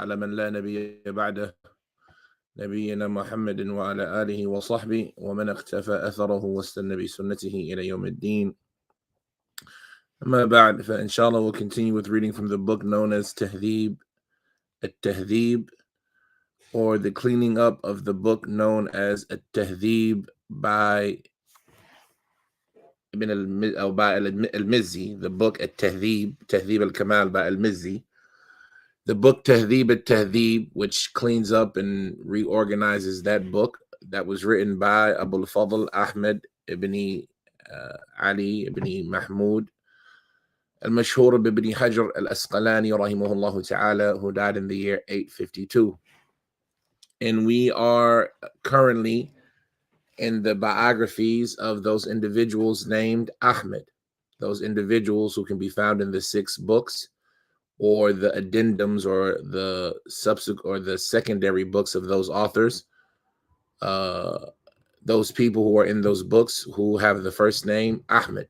على من لا نبي بعده نبينا محمد وعلى آله وصحبه ومن اقتفى أثره واستنى بسنته إلى يوم الدين. أما بعد, فإنشاءالlah we'll continue with reading from the book known as Tahdheeb At-Tahdheeb, or the cleaning up of the book known as At-Tahdheeb by al-Mizzi, the book At-Tahdheeb, Tahdheeb al-Kamal by al-Mizzi. The book Tahdheeb At-Tahdheeb, which cleans up and reorganizes that book that was written by Abu al-Fadl Ahmad ibn Ali ibn Mahmud al-Mashhur ibn Hajar al-Asqalani rahimahullah ta'ala, who died in the year 852. And we are currently in the biographies of those individuals named Ahmed, those individuals who can be found in the 6 books or the addendums or the subsequent or the secondary books of those authors, those people who are in those books who have the first name Ahmed.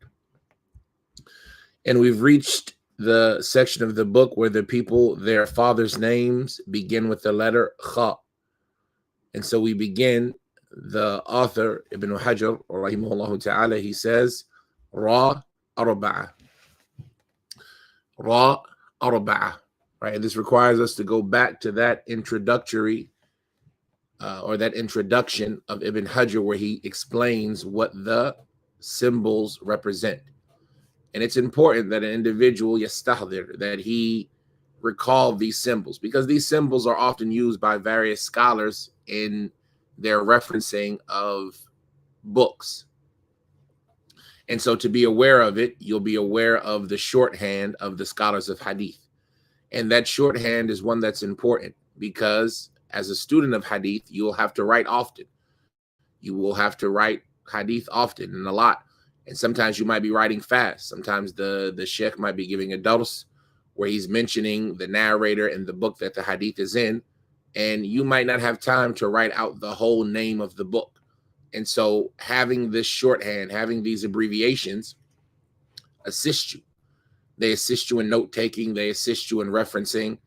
And we've reached the section of the book where the people, their fathers' names begin with the letter Kha. And so we begin, the author, Ibn Hajar, rahimahullah ta'ala, he says, Ra Arba'a. Ra Arba'a. Right? And this requires us to go back to that introductory or that introduction of Ibn Hajar, where he explains what the symbols represent. And it's important that an individual, yastahdir, that he recall these symbols, because these symbols are often used by various scholars in their referencing of books. And so to be aware of it, you'll be aware of the shorthand of the scholars of hadith. And that shorthand is one that's important, because as a student of hadith, you'll have to write often. You will have to write hadith often and a lot. And sometimes you might be writing fast. Sometimes the sheikh might be giving a dars where he's mentioning the narrator and the book that the hadith is in, and you might not have time to write out the whole name of the book. And so having this shorthand, having these abbreviations assist you. They assist you in note-taking. They assist you in referencing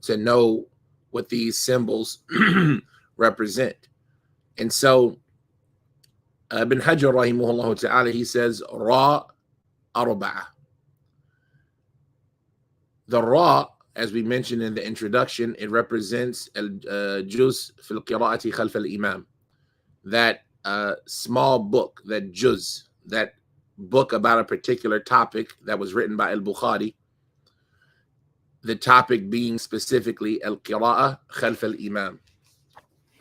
to know what these symbols represent. And so Ibn Hajar rahimahullah ta'ala, he says, Ra Arba'a. The Ra, as we mentioned in the introduction, it represents al-juz fil qira'ati khalf al-imam. That small book, that juz, that book about a particular topic that was written by al-Bukhari, the topic being specifically al-qira'a khalf al-imam,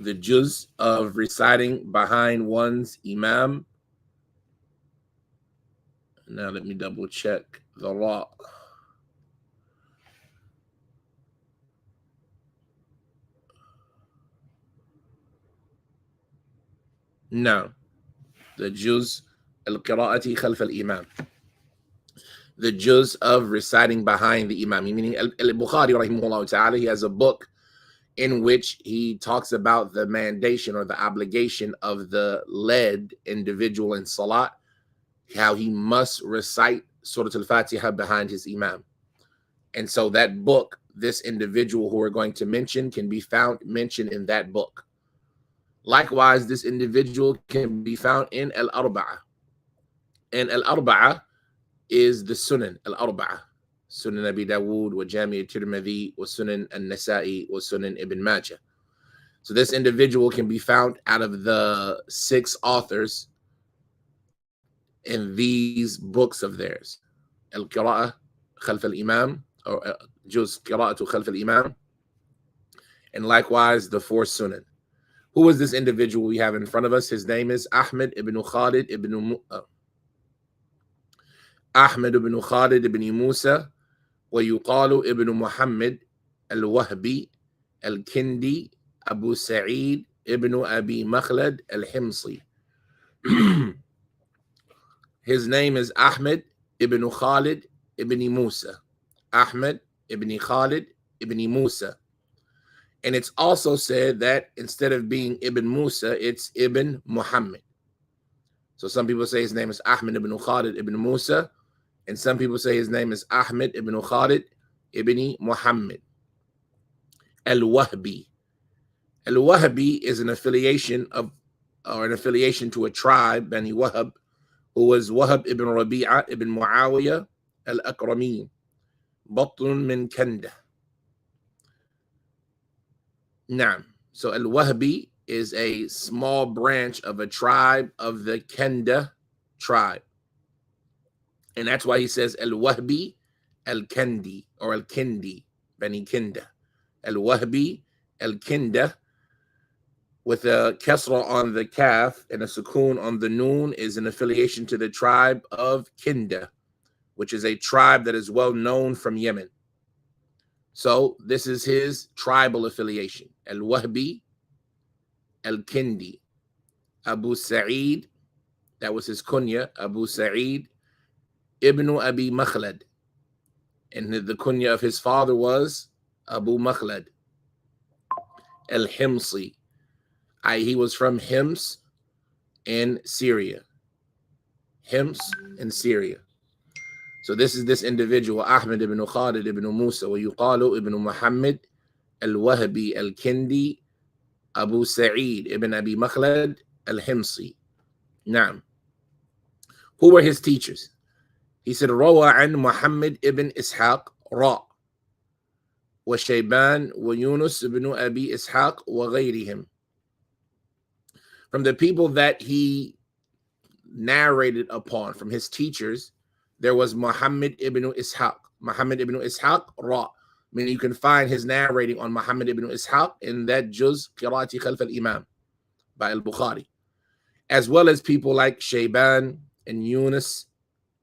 the juz of reciting behind one's imam. Now let me double check the Ra. No, the juz al-qira'ati khalf al-imam, the juz of reciting behind the imam. Meaning al-Bukhari rahimahullah ta'ala, he has a book in which he talks about the mandation or the obligation of the led individual in salat, how he must recite Surah Al-Fatiha behind his imam. And so that book, this individual who we're going to mention, can be found mentioned in that book. Likewise, this individual can be found in Al-Arba'a. And Al-Arba'a is the Sunan, Al-Arba'a. Sunan Abi Dawood, wa Jami' al-Tirmidhi, wa Sunan al-Nasa'i, wa Sunan Ibn Majah. So this individual can be found out of the 6 authors in these books of theirs. Al-Qira'ah Khalf al-Imam, or Juz Qira'atu Khalf al-Imam. And likewise, the 4 Sunan. Who is this individual we have in front of us? His name is Ahmad ibn Khalid ibn Musa, ويقال ابن محمد الوهبي الكندي أبو سعيد ابن أبي مخلد الحمصي. His name is Ahmad ibn Khalid ibn Musa. Ahmad ibn Khalid ibn Musa. And it's also said that instead of being Ibn Musa, it's Ibn Muhammad. So some people say his name is Ahmad ibn Khalid ibn Musa, and some people say his name is Ahmad ibn Khalid ibn Muhammad. al-Wahbi. Al-Wahbi is an affiliation to a tribe, Bani Wahab, who was Wahab ibn Rabi'a ibn Muawiyah al-Akrami, Batun min Kanda. Naam. So al-Wahbi is a small branch of a tribe of the Kanda tribe. And that's why he says al-Wahbi al-Kandi or al-Kindi, Bani Kinda. Al-Wahbi al-Kinda with a kasra on the kaf and a sukoon on the noon is an affiliation to the tribe of Kinda, which is a tribe that is well known from Yemen. So this is his tribal affiliation. Al-Wahbi al-Kindi. Abu Sa'id, that was his kunya, Abu Sa'id ibn Abi Khallaad. And the kunya of his father was Abu Khallaad al-Himsi. He was from Hims in Syria. Hims in Syria. So this is this individual, Ahmad ibn Khalid ibn Musa, ويقال ibn Muhammad al-Wahbi al-Kindi Abu Sa'id ibn Abi Khallaad al-Himsi. Naam. Who were his teachers? He said, روى عن محمد ibn Ishaq را وشيبان ويونس ibn Abi Ishaq وغيرهم. From the people that he narrated upon, from his teachers, there was Muhammad ibn Ishaq. Muhammad ibn Ishaq, Ra. Meaning you can find his narrating on Muhammad ibn Ishaq in that juz, Qira'ati Khalf al-Imam, by al-Bukhari. As well as people like Shayban and Yunus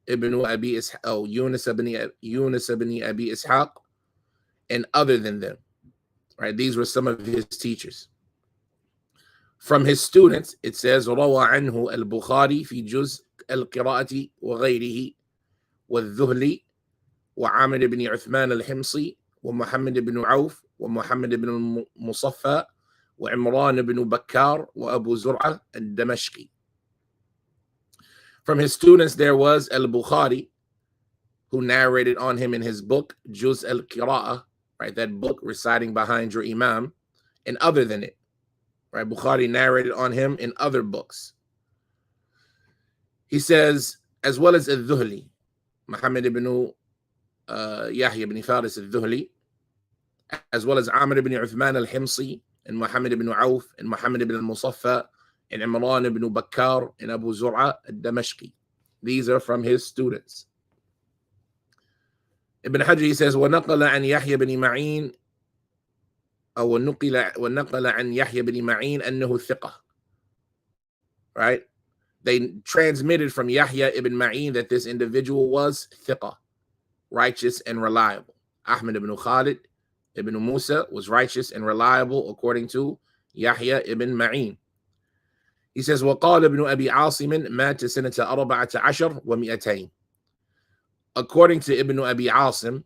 ibn Abi Ishaq, Yunus ibn Abi Ishaq, and other than them. Right? These were some of his teachers. From his students, it says, روى عنه البخاري في جزء القراءة وغيره والذهلي وعامر بن عثمان الحمصي ومحمد بن عوف ومحمد بن المصفى وعمران بن بكار وأبو زرعة الدمشقي. From his students, there was al-Bukhari, who narrated on him in his book, Juz al-Qira'ah, right, that book reciting behind your Imam, and other than it. Right, Bukhari narrated on him in other books. He says, as well as al-Dhuhli, Muhammad ibn Yahya ibn Faris al-Dhuhli, as well as Amr ibn Uthman al-Himsi, and Muhammad ibn Auf, and Muhammad ibn al-Musaffa, and Imran ibn Bakkar, and Abu Zur'a al-Damashqi. These are from his students. Ibn Hajar, he says, وَنَقَلَ عَنْ يَحْيَ بن معين أو ونقل عن يحيى بن معين أنه ثقة. Right? They transmitted from Yahya ibn Ma'in that this individual was thiqa, righteous and reliable. Ahmad ibn Khalid ibn Musa was righteous and reliable according to Yahya ibn Ma'in. He says, وقال ابن أبي عاصم مات سنة 14 و200. According to Ibn Abi Asim,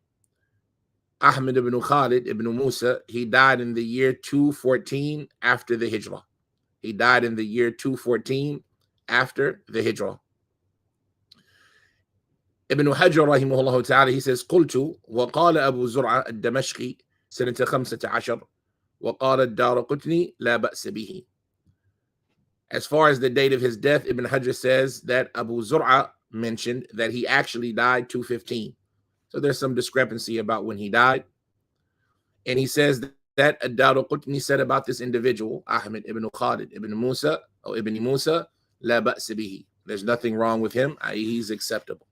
Ahmad ibn Khalid ibn Musa, he died in the year 214 after the Hijrah. He died in the year 214 after the Hijrah. Ibn Hajar rahimahullah ta'ala, he says, قلت وقال أبو زرعة الدمشقي سنة 15 وقال الدارقطني لا بأس به. As far as the date of his death, Ibn Hajar says that Abu Zur'a mentioned that he actually died 215. So there's some discrepancy about when he died. And he says that Ad-Daraqutni said about this individual, Ahmad ibn Khalid ibn Musa, or Ibn Musa, la ba'sa bihi. There's nothing wrong with him, i.e. he's acceptable.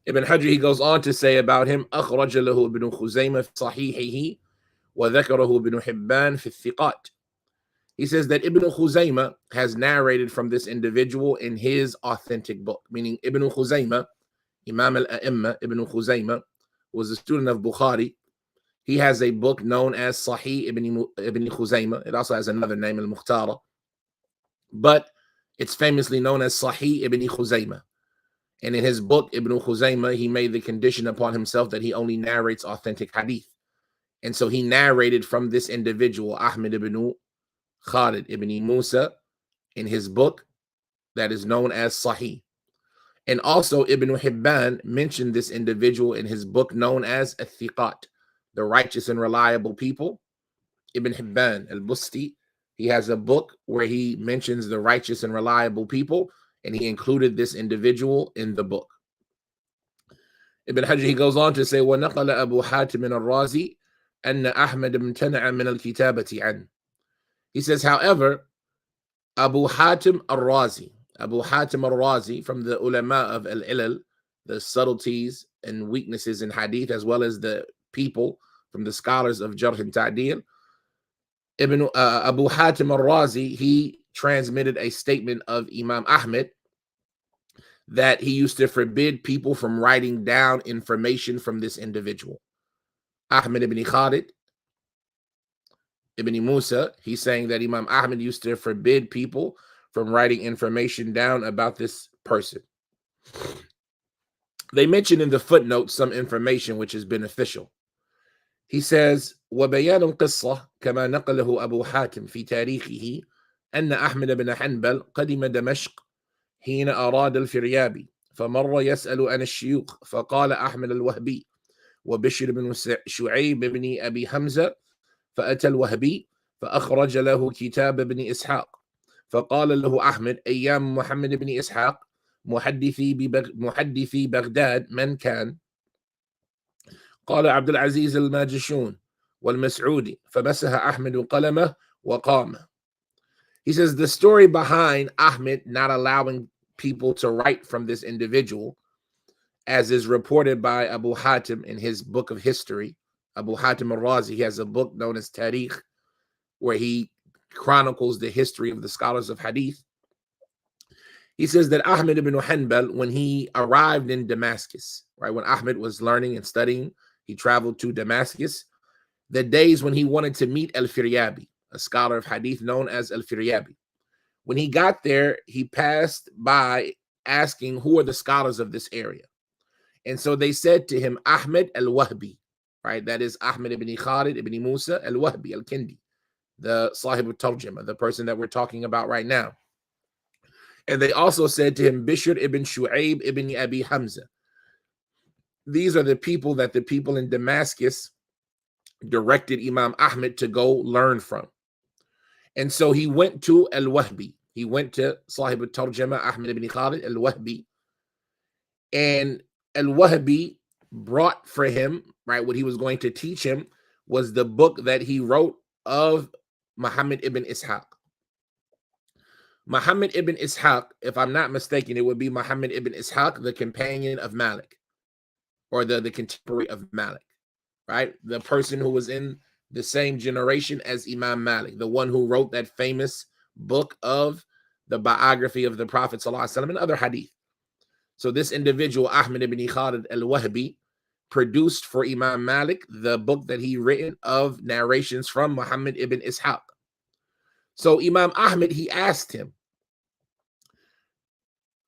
Ibn Hajar, he goes on to say about him, أخرج له ابن خزيمة في صحيحه وذكره ابن حبان في الثقات. He says that Ibn Khuzaymah has narrated from this individual in his authentic book, meaning Ibn Khuzaymah, Imam al-A'imma, Ibn Khuzaymah, was a student of Bukhari. He has a book known as Sahih Ibn Khuzaymah. It also has another name, al-Mukhtara. But it's famously known as Sahih Ibn Khuzaymah. And in his book, Ibn Khuzaymah, he made the condition upon himself that he only narrates authentic hadith. And so he narrated from this individual, Ahmad ibn Khalid ibn Musa, in his book that is known as Sahih. And also Ibn Hibban mentioned this individual in his book known as Al-Thiqat, the righteous and reliable people. Ibn Hibban al-Busti, he has a book where he mentions the righteous and reliable people, and he included this individual in the book. Ibn Hajar, he goes on to say, وَنَقَلَ أَبُو حَاتِمٍ الرَّازِي أَنَّ أَحْمَدَ امْتَنَعَ مِنَ الْكِتَابَةِ عَنْهُ. He says, however, Abu Hatim al-Razi, Abu Hatim al-Razi, from the ulama of al-ilal, the subtleties and weaknesses in hadith, as well as the people from the scholars of Jarh and Ta'dil, Abu Hatim al-Razi, he transmitted a statement of Imam Ahmed that he used to forbid people from writing down information from this individual. Ahmad ibn Khalid, Ibn Musa, he's saying that Imam Ahmed used to forbid people from writing information down about this person. They mention in the footnote some information which is beneficial. He says, وبيان القصة كما نقله أبو حاتم في تاريخه أن أحمد بن حنبل قدم دمشق حين أراد الفريابي فمر يسأل عن الشيوخ فقال أحمد الوهبي وبشر بن شعيب بن أبي حمزة فأتى الوهبي فأخرج له كتاب ابن إسحاق فقال له أحمد أيام محمد بن إسحاق محدثي بغداد من كان؟ قال عبد العزيز الماجشون والمسعودي فمسح أحمد قلمه وقام. He says the story behind Ahmed not allowing people to write from this individual, as is reported by Abu Hatim in his book of history. Abu Hatim al-Razi, he has a book known as Tarikh, where he chronicles the history of the scholars of hadith. He says that Ahmad ibn Hanbal, when he arrived in Damascus, right, when Ahmed was learning and studying, he traveled to Damascus. The days when he wanted to meet al-Firyabi, a scholar of hadith known as al-Firyabi. When he got there, he passed by asking who are the scholars of this area. And so they said to him, Ahmed al-Wahbi, right? That is Ahmad ibn Khalid ibn Musa al-Wahbi al-Kindi, the Sahib al-Tarjama, the person that we're talking about right now. And they also said to him, Bishr ibn Shu'aib ibn Abi Hamza. These are the people that the people in Damascus directed Imam Ahmed to go learn from. And so he went to al-Wahbi. He went to Sahib al-Tarjama, Ahmad ibn Khalid al-Wahbi. And al-Wahbi brought for him, right, what he was going to teach him was the book that he wrote of Muhammad ibn Ishaq. Muhammad ibn Ishaq, if I'm not mistaken, it would be Muhammad ibn Ishaq, the companion of Malik, or the contemporary of Malik, right? The person who was in the same generation as Imam Malik, the one who wrote that famous book of the biography of the Prophet ﷺ and other hadith. So this individual, Ahmad ibn Khalid al-Wahbi, produced for Imam Malik the book that he written of narrations from Muhammad ibn Ishaq. So Imam Ahmad, he asked him,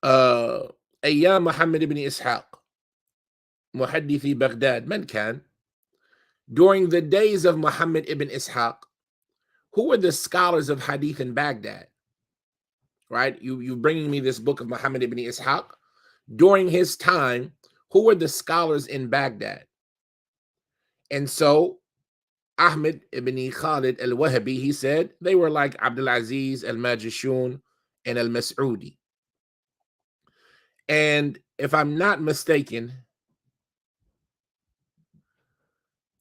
Ayyam Muhammad ibn Ishaq, Muhaddithi Baghdad, man kan? During the days of Muhammad ibn Ishaq, who were the scholars of hadith in Baghdad? Right? You bringing me this book of Muhammad ibn Ishaq. During his time, who were the scholars in Baghdad? And so Ahmad ibn Khalid al-Wahbi, he said, they were like Abdul Aziz al-Majishun and al-Mas'udi. And if I'm not mistaken,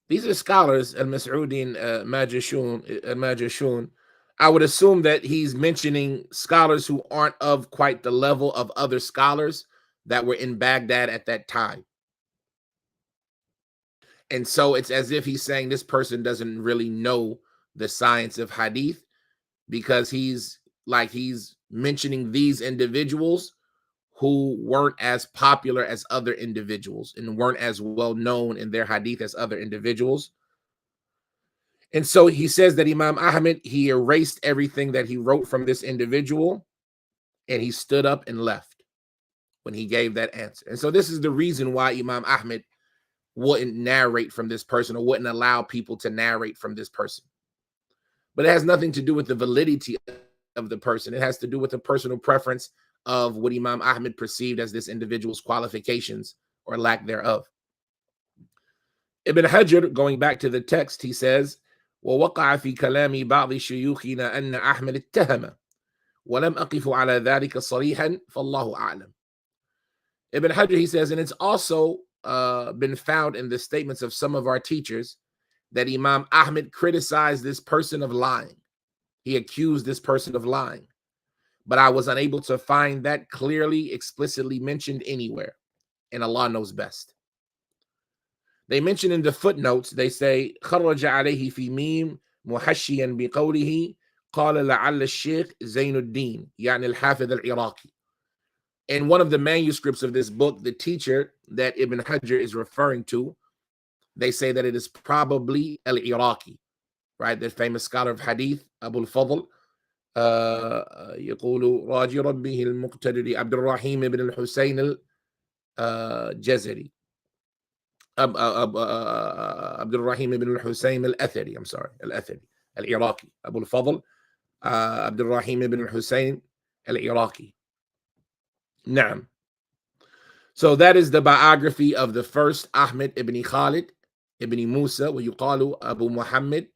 these are scholars, al-Mas'udi and Majishun. I would assume that he's mentioning scholars who aren't of quite the level of other scholars that were in Baghdad at that time. And so it's as if he's saying this person doesn't really know the science of hadith, because he's mentioning these individuals who weren't as popular as other individuals and weren't as well known in their hadith as other individuals. And so he says that Imam Ahmed, he erased everything that he wrote from this individual, and he stood up and left when he gave that answer. And so this is the reason why Imam Ahmed wouldn't narrate from this person, or wouldn't allow people to narrate from this person. But it has nothing to do with the validity of the person. It has to do with the personal preference of what Imam Ahmed perceived as this individual's qualifications or lack thereof. Ibn Hajar, going back to the text, he says, ووقع في كلام بعض شيوخنا أن أحمد اتهم ولم أقف على ذلك صريحا فالله أعلم. Ibn Hajar, he says, and it's also been found in the statements of some of our teachers that Imam Ahmad criticized this person of lying. He accused this person of lying. But I was unable to find that clearly, explicitly mentioned anywhere. And Allah knows best. They mention in the footnotes, they say, خرج عليه في ميم محشيا بقوله قال لعل الشيخ زين الدين يعني الحافظ العراقي. In one of the manuscripts of this book, the teacher that Ibn Hajar is referring to, they say that it is probably al-Iraqi, right? The famous scholar of hadith, Abu al-Fadl, يقول راجي ربه المقتدر عبد الرحيم بن الحسين الجزري عبد الرحيم بن الحسين الأثري, I'm sorry, الأثري العراقي, Abu al-Fadl عبد الرحيم بن الحسين العراقي. نعم. So that is the biography of the first Ahmad ibn Khalid ibn Musa, ويقال Abu Muhammad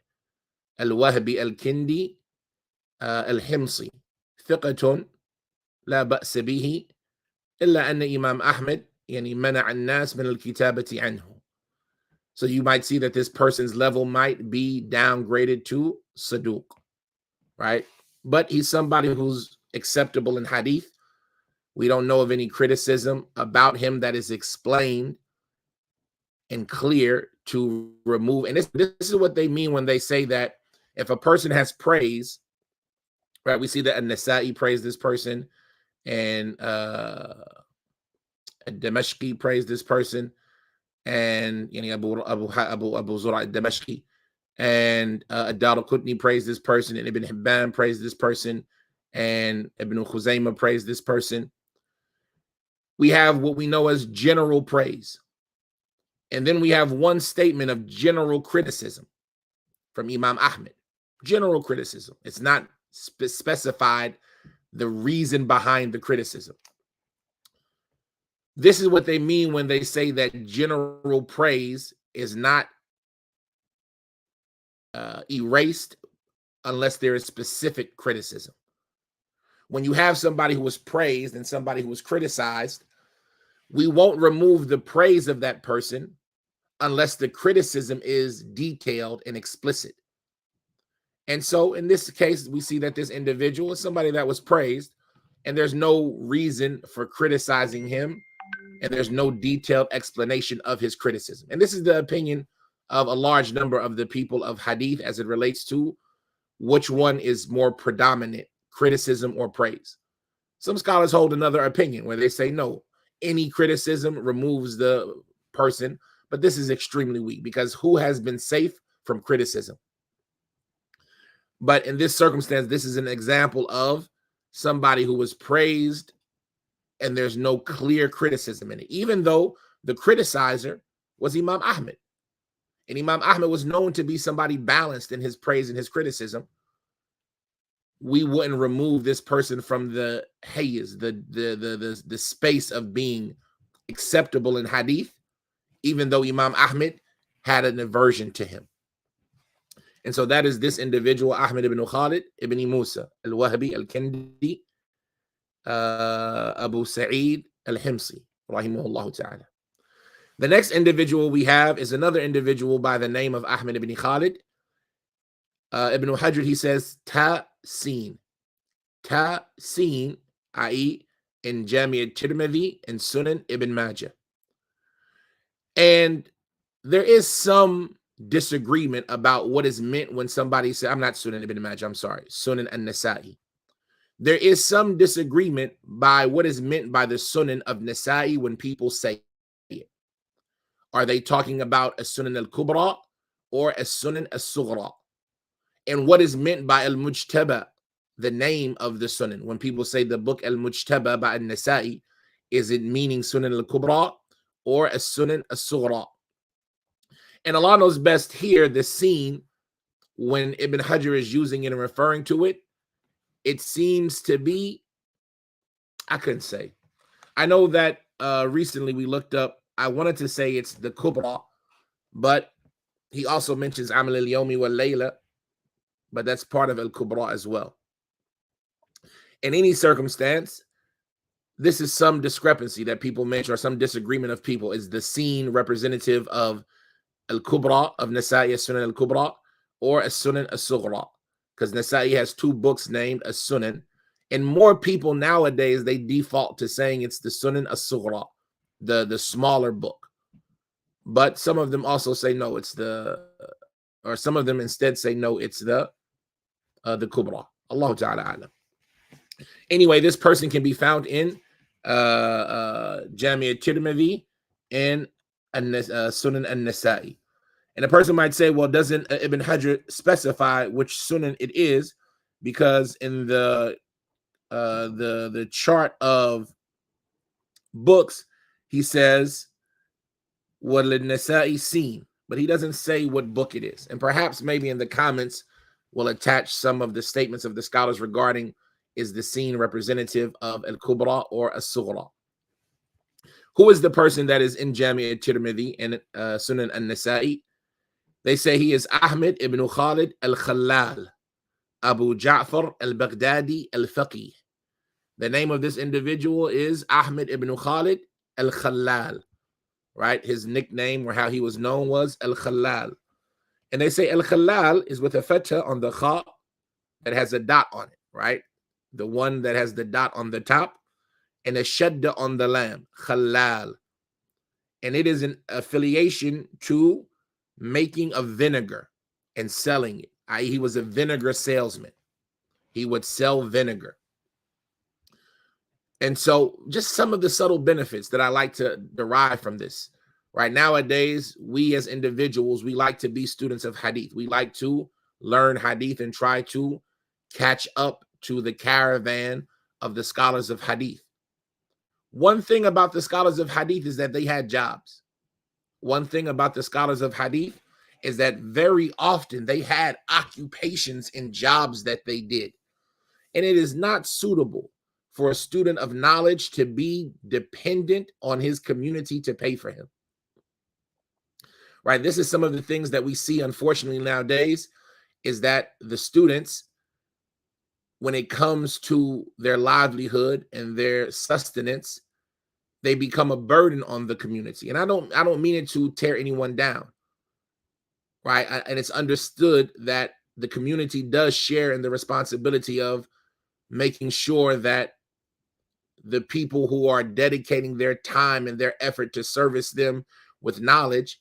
al-Wahbi al-Kindi al-Himsi, ثقة لا بأس به إلا أن إمام أحمد يعني منع الناس من الكتابة عنه. So you might see that this person's level might be downgraded to Saduq, right? But he's somebody who's acceptable in hadith. We don't know of any criticism about him that is explained and clear to remove. And this is what they mean when they say that if a person has praise, right? We see that An-Nasa'i praised this person, and Damashqi praised this person, and Abu Zura al-Damashqi, and Ad-Daraqutni praised this person, and Ibn Hibban praised this person, and Ibn Khuzaymah praised this person. We have what we know as general praise. And then we have one statement of general criticism from Imam Ahmad. General criticism. It's not specified the reason behind the criticism. This is what they mean when they say that general praise is not erased unless there is specific criticism. When you have somebody who was praised and somebody who was criticized, we won't remove the praise of that person unless the criticism is detailed and explicit. And so in this case, we see that this individual is somebody that was praised, and there's no reason for criticizing him, and there's no detailed explanation of his criticism. And this is the opinion of a large number of the people of hadith as it relates to which one is more predominant, criticism or praise. Some scholars hold another opinion where they say, no, any criticism removes the person, but this is extremely weak because who has been safe from criticism? But in this circumstance, this is an example of somebody who was praised and there's no clear criticism in it, even though the criticizer was Imam Ahmad. And Imam Ahmad was known to be somebody balanced in his praise and his criticism. We wouldn't remove this person from the hayz, the space of being acceptable in hadith, even though Imam Ahmad had an aversion to him. And so that is this individual, Ahmad ibn Khalid ibn Musa al-Wahbi al-Kindi Abu Sa'id al-Himsi, rahimahullah ta'ala. The next individual we have is another individual by the name of Ahmad ibn Khalid. Ibn Hajar, he says, Ta-Sin, i.e. in Jami' al-Tirmidhi and Sunan ibn Majah. And there is some disagreement about what is meant when somebody says, I'm not Sunan ibn Majah, I'm sorry, Sunan an-Nasa'i. There is some disagreement by what is meant by the Sunan of Nasa'i when people say it. Are they talking about a Sunan al-Kubra or a Sunan al-Sughra? And what is meant by al-Mujtaba, the name of the Sunan? When people say the book al-Mujtaba by al-Nasa'i, is it meaning Sunan al-Kubra or a Sunan al-Sughra? And Allah knows best here, the scene, when Ibn Hajar is using it and referring to it, it seems to be, I couldn't say. I know that recently we looked up, I wanted to say it's the Kubra, But he also mentions Amal al-Yawmi wal-Layla, but that's part of al-Kubra as well. In any circumstance, this is some discrepancy that people mention, or some disagreement of people. Is the seen representative of al-Kubra, of Nasa'i as-Sunan al-Kubra, or as-Sunan as-Sughra? Because Nasa'i has two books named as-Sunan, and more people nowadays, they default to saying it's the Sunan as-Sughra, the smaller book. But some of them also say no, it's or some of them instead say no, it's the Kubra. Allah Ta'ala alam. Anyway, this person can be found in Jami' at-Tirmidhi and Sunan an-Nasa'i. And a person might say, well, doesn't Ibn Hajar specify which Sunan it is? Because in the chart of books, he says what al-Nasa'i seen, but he doesn't say what book it is. And perhaps maybe in the comments we'll attach some of the statements of the scholars regarding is the seen representative of al-Kubra or as-Sughra. Who is the person that is in Jami' at-Tirmidhi and Sunan an-Nasa'i? They say he is Ahmad ibn Khalid al-Khalil, Abu Ja'far al-Baghdadi al-Faqih. The name of this individual is Ahmad ibn Khalid al-Khalil, right? His nickname, or how he was known, was al-Khalil. And they say al-Khalil is with a fatha on the kha that has a dot on it, right? The one that has the dot on the top, and a shadda on the lam, Khalal. And it is an affiliation to making of vinegar and selling it, i.e., he was a vinegar salesman. He would sell vinegar. And so just some of the subtle benefits that I like to derive from this. Right, nowadays, we as individuals, we like to be students of hadith. We like to learn hadith and try to catch up to the caravan of the scholars of hadith. One thing about the scholars of hadith is that they had jobs. One thing about the scholars of hadith is that very often they had occupations and jobs that they did. And it is not suitable for a student of knowledge to be dependent on his community to pay for him. Right, this is some of the things that we see, unfortunately, nowadays, is that the students, when it comes to their livelihood and their sustenance, they become a burden on the community. And I don't mean it to tear anyone down, right? And it's understood that the community does share in the responsibility of making sure that the people who are dedicating their time and their effort to service them with knowledge,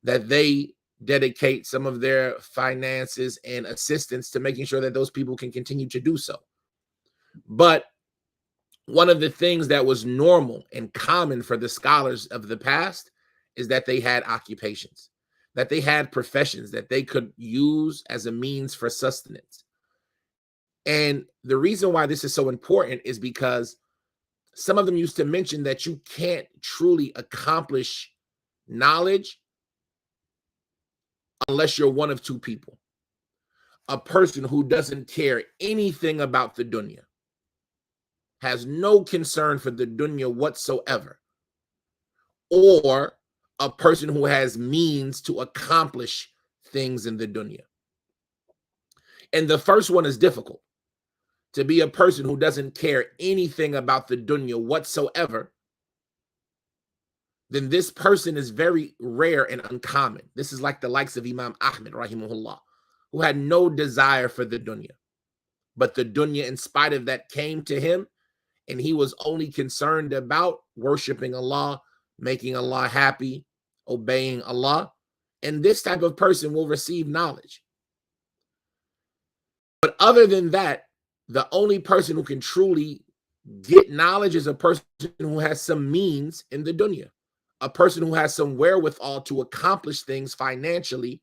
that they dedicate some of their finances and assistance to making sure that those people can continue to do so. But one of the things that was normal and common for the scholars of the past is that they had occupations, that they had professions that they could use as a means for sustenance. And the reason why this is so important is because some of them used to mention that you can't truly accomplish knowledge unless you're one of two people. A person who doesn't care anything about the dunya, has no concern for the dunya whatsoever, or a person who has means to accomplish things in the dunya. And the first one is difficult. To be a person who doesn't care anything about the dunya whatsoever, then this person is very rare and uncommon. This is like the likes of Imam Ahmad, rahimahullah, who had no desire for the dunya. But the dunya, in spite of that, came to him, and he was only concerned about worshiping Allah, making Allah happy, obeying Allah. And this type of person will receive knowledge. But other than that, the only person who can truly get knowledge is a person who has some means in the dunya, a person who has some wherewithal to accomplish things financially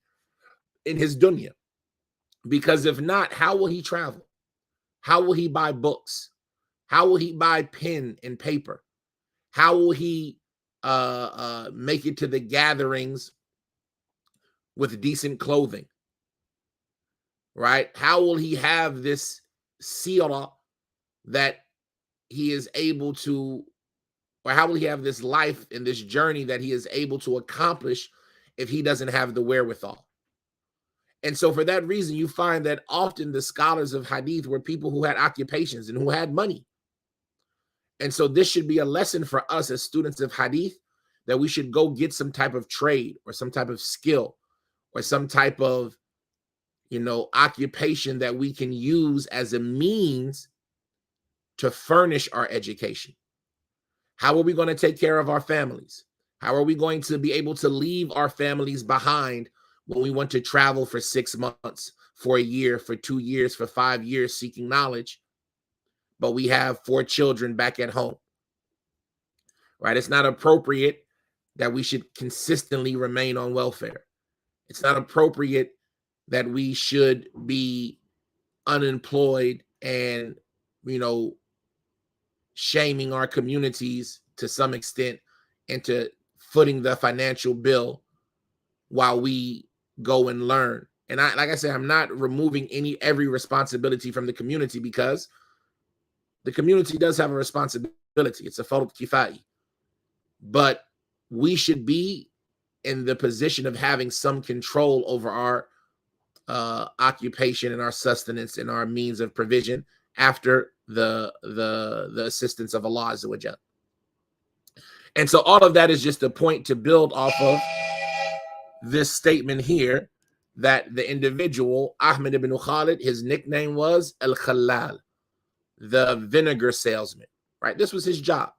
in his dunya. Because if not, how will he travel? How will he buy books? How will he buy pen and paper? How will he make it to the gatherings with decent clothing? Right? How will he have this seerah that he is able to, or how will he have this life and this journey that he is able to accomplish if he doesn't have the wherewithal. And so for that reason, you find that often the scholars of hadith were people who had occupations and who had money. And so this should be a lesson for us as students of hadith, that we should go get some type of trade or some type of skill or some type of, occupation that we can use as a means to furnish our education. How are we going to take care of our families? How are we going to be able to leave our families behind when we want to travel for 6 months, for a year, for 2 years, for 5 years seeking knowledge, but we have 4 children back at home, right? It's not appropriate that we should consistently remain on welfare. It's not appropriate that we should be unemployed and, shaming our communities to some extent into footing the financial bill while we go and learn. And like I said, I'm not removing every responsibility from the community, because the community does have a responsibility. It's a fard kifai. But we should be in the position of having some control over our occupation and our sustenance and our means of provision after the assistance of Allah Azza wa Jal. And so all of that is just a point to build off of this statement here, that the individual, Ahmad ibn Khalid, his nickname was al-Khalil, the vinegar salesman, right? This was his job.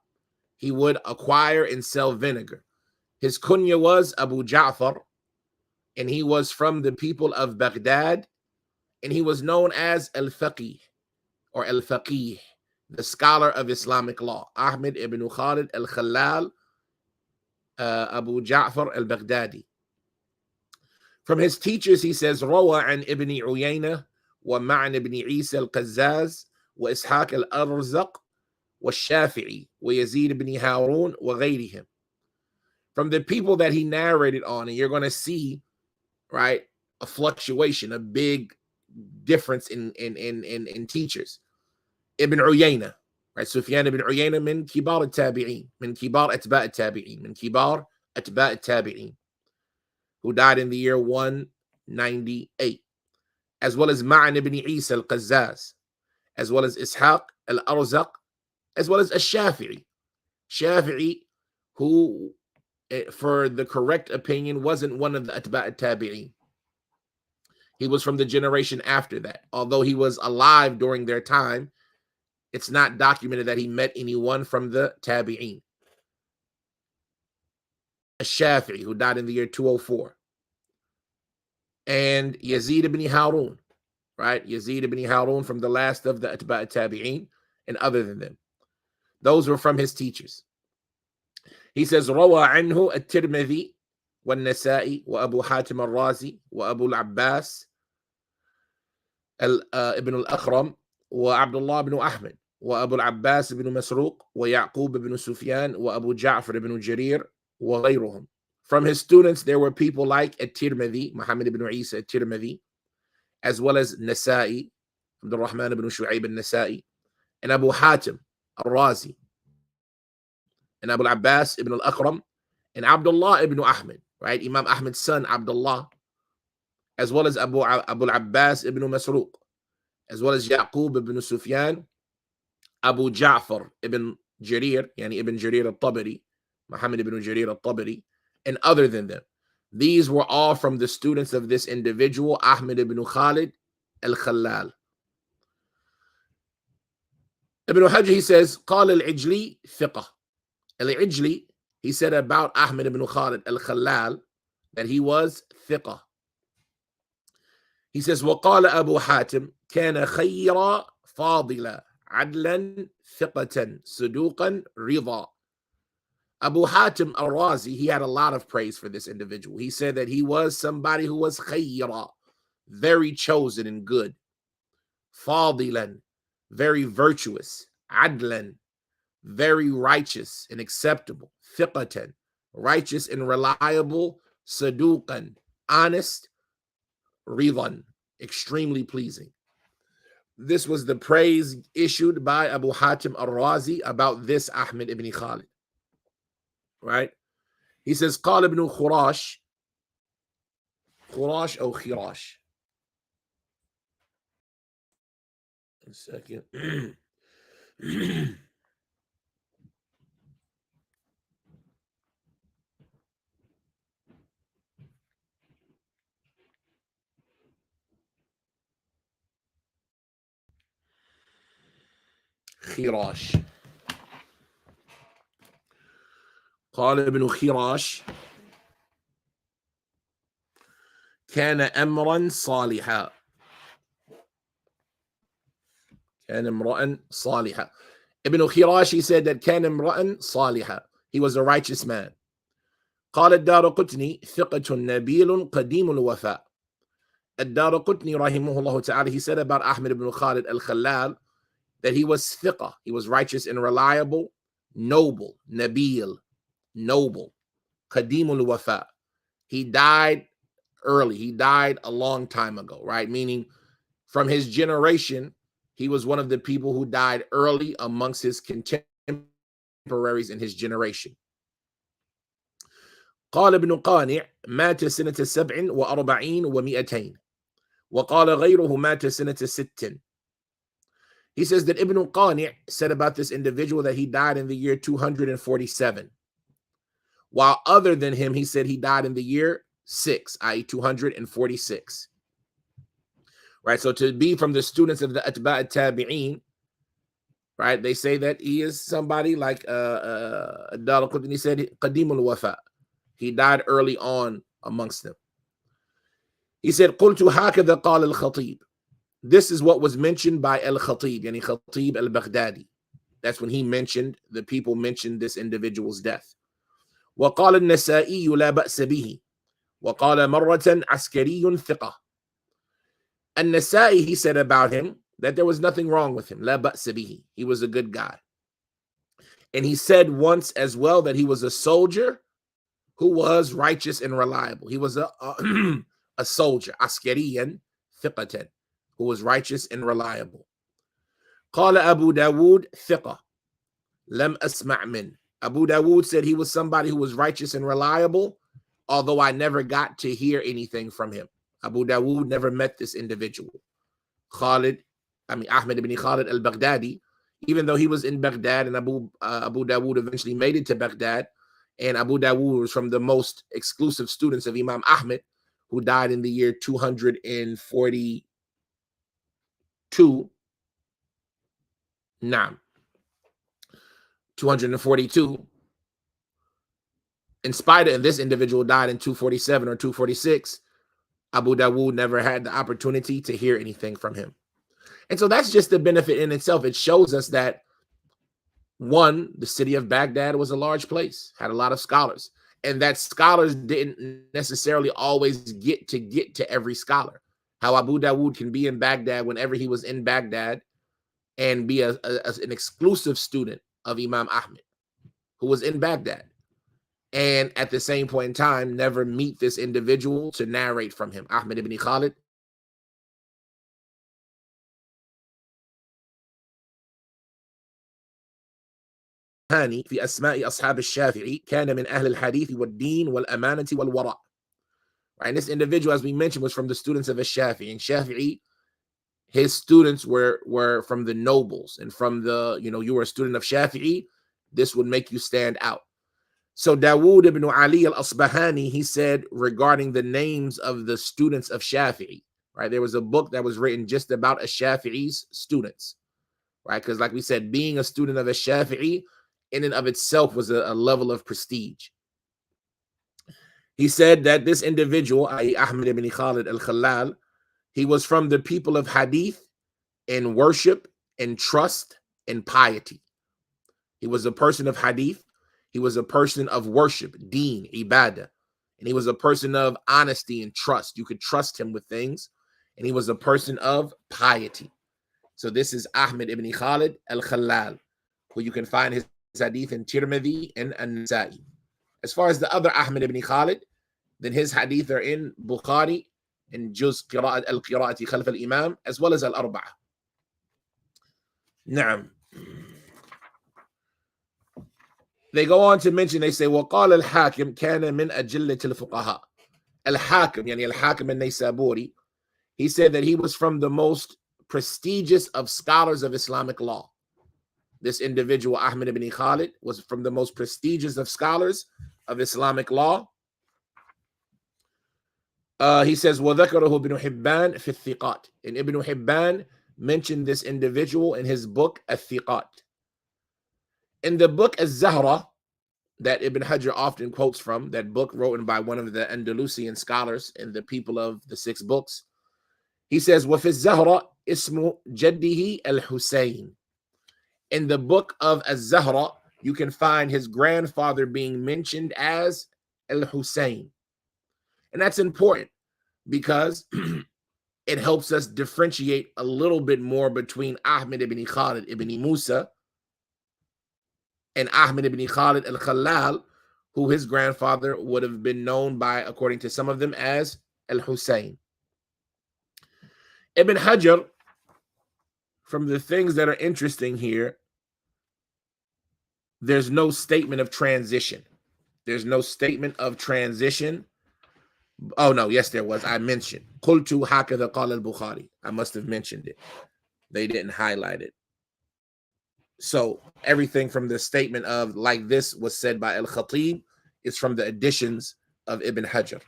He would acquire and sell vinegar. His kunya was Abu Ja'far, and he was from the people of Baghdad, and he was known as al-Faqih, or al-Faqih, the scholar of Islamic law. Ahmad ibn Khalid al-Khalal, Abu Ja'far al-Baghdadi. From his teachers, he says, روى عن ابن عيينة ومعن ابن عيسى القزاز وإسحاق الأرزق والشافعي ويزيد بن هارون وغيرهم. From the people that he narrated on, and you're going to see, right, a fluctuation, a big difference in teachers. Ibn Uyayna, right? Sufyan ibn Uyayna min kibar at-tabi'in, min kibar atba' at-tabi'in, min kibar atba' at-tabi'in, who died in the year 198, as well as Ma'an ibn Isa al-Qazzaz, as well as Ishaq al-Arzaq, as well as Ash-Shafi'i. Shafi'i, who, for the correct opinion, wasn't one of the atba' at-tabi'in. He was from the generation after that. Although he was alive during their time, it's not documented that he met anyone from the tabi'in. Ash-Shafi'i, who died in the year 204. And Yazid ibn Harun, right? Yazid ibn Harun, from the last of the atba' at-tabi'in, and other than them. Those were from his teachers. He says, روى عنه الترمذي والنسائي وأبو حاتم الرازي وأبو العباس ابن الأخرم وعبد الله بن أحمد وأبو العباس بن مسروق ويعقوب بن سفيان وأبو جعفر بن جرير وغيرهم. From his students, there were people like At-Tirmidhi, Muhammad ibn Isa At-Tirmidhi, as well as Nasa'i, Abdul Rahman ibn Shu'ayb al-Nasa'i, and Abu Hatim al-Razi, and Abu al-Abbas ibn al-Akram, and Abdullah ibn Ahmad, right? Imam Ahmad's son, Abdullah, as well as Abu al-Abbas ibn Masruq, as well as Yaqub ibn Sufyan, Abu Ja'far ibn Jarir, yani ibn Jarir al-Tabari, Muhammad ibn Jarir al-Tabari, and other than them. These were all from the students of this individual, Ahmad ibn Khalid al-Khalal. Ibn Hajj, he says, قال العجلي ثقة. Al-Ijli, he said about Ahmad ibn Khalid al-Khalal that he was ثقة. He says, وقال أبو حاتم كان خيرا فاضلا عدلا ثقة صدوقا رضا. Abu Hatim al-Razi, he had a lot of praise for this individual. He said that he was somebody who was khayra, very chosen and good. Fadilan, very virtuous. Adlan, very righteous and acceptable. Thiqatan, righteous and reliable. Saduqan, honest. Ridan, extremely pleasing. This was the praise issued by Abu Hatim al-Razi about this Ahmad ibn Khalid. Right? He says, قال ابن خراش, Khurash or Khirash? A second. خراش. قال ابن خراش: كان أمرا صالحا. كان امرأ صالحا. Ibn Khirash, he said that كان امرأ صالحا. He was a righteous man. قال الدارقطني: ثقة نبيل قديم الوفاء. الدارقطني رحمه الله تعالى, he said about Ahmad ibn Khalid al-Khalil that he was thiqah, he was righteous and reliable, noble, nabil, noble, qadimul wafa. He died early. He died a long time ago, right? Meaning from his generation, he was one of the people who died early amongst his contemporaries in his generation. قال ابن قانع: مات سنة 47 و200. وقال غيره مات سنة 6. He says that Ibn Qani' said about this individual that he died in the year 247. While other than him, he said he died in the year 6, i.e. 246. Right, so to be from the students of the Atba' Tabi'een, right, they say that he is somebody like Ad-Darqutni said, Qadimul Wafa. He died early on amongst them. He said, قلت هكذا قال الخطيب. This is what was mentioned by al-Khatib, yani Khatib al-Baghdadi. That's when he mentioned, the people mentioned this individual's death. وقال النسائي لا بأس به. وقال مرة عسكري ثقة. An-Nasa'i, he said about him that there was nothing wrong with him. لا بأس به. He was a good guy. And he said once as well that he was a soldier who was righteous and reliable. He was a soldier, عسكريا ثقة, who was righteous and reliable. قال أبو داود ثقة لم أسمع من. Abu Dawood said he was somebody who was righteous and reliable, although I never got to hear anything from him. Abu Dawood never met this individual. Ahmad ibn Khalid al-Baghdadi, even though he was in Baghdad, and Abu Dawood eventually made it to Baghdad, and Abu Dawood was from the most exclusive students of Imam Ahmad, who died in the year 242. 242. In spite of, and this individual died in 247 or 246, Abu Dawood never had the opportunity to hear anything from him. And so that's just the benefit in itself. It shows us that, one, the city of Baghdad was a large place, had a lot of scholars, and that scholars didn't necessarily always get to every scholar. How Abu Dawood can be in Baghdad whenever he was in Baghdad and be an exclusive student of Imam Ahmad, who was in Baghdad, and at the same point in time, never meet this individual to narrate from him. Ahmad ibn Khalid. في أسماء أصحاب الشافعي كان من أهل الحديث والدين والأمانة والورع. Right, and this individual, as we mentioned, was from the students of Shafi'i. And Shafi'i, his students were from the nobles, and from the, you were a student of Shafi'i, this would make you stand out. So Dawood ibn Ali al-Asbahani, he said regarding the names of the students of Shafi'i, right? There was a book that was written just about a Shafi'i's students, right? Because like we said, being a student of a Shafi'i in and of itself was a level of prestige. He said that this individual, i.e. Ahmad ibn Khalid al-Khalal, he was from the people of hadith and worship and trust and piety. He was a person of hadith. He was a person of worship, deen, ibadah. And he was a person of honesty and trust. You could trust him with things. And he was a person of piety. So this is Ahmad ibn Khalid al-Khalal, who you can find his hadith in Tirmidhi and An-Nasa'i. As far as the other Ahmad ibn Khalid, then his hadith are in Bukhari, in Juz al-Qira'ati Khalf al-Imam, as well as al-Arba'ah. Na'am. They go on to mention, they say, وَقَالَ الْحَاكِمْ كَانَ مِنْ أَجِلَّةِ الْفُقَهَاءِ. al-Hakim, yani al-Hakim al-Naysaburi, he said that he was from the most prestigious of scholars of Islamic law. This individual, Ahmad ibn Khalid, was from the most prestigious of scholars of Islamic law. He says, وَذَكَرَهُ ibn Hibban fi الثِّقَات. And Ibn Hibban mentioned this individual in his book, al-Thiqat. In the book, al-Zahra, that Ibn Hajar often quotes from, that book written by one of the Andalusian scholars in the People of the Six Books, he says, وَفِي الزَّهْرَ اسْمُ جَدِّهِ الْحُسَيْنِ. In the book of al-Zahra, you can find his grandfather being mentioned as al-Husayn. And that's important because it helps us differentiate a little bit more between Ahmad ibn Khalid ibn Musa and Ahmad ibn Khalid al-Khalil, who his grandfather would have been known by, according to some of them, as al-Husayn. Ibn Hajar, from the things that are interesting here, there's no statement of transition. There's no statement of transition. Oh, no, yes, there was. I mentioned. قُلْتُ هَكَذَا قَالَ الْبُخَارِي. I must have mentioned it. They didn't highlight it. So everything from the statement of like this was said by al-Khatib is from the editions of Ibn Hajar.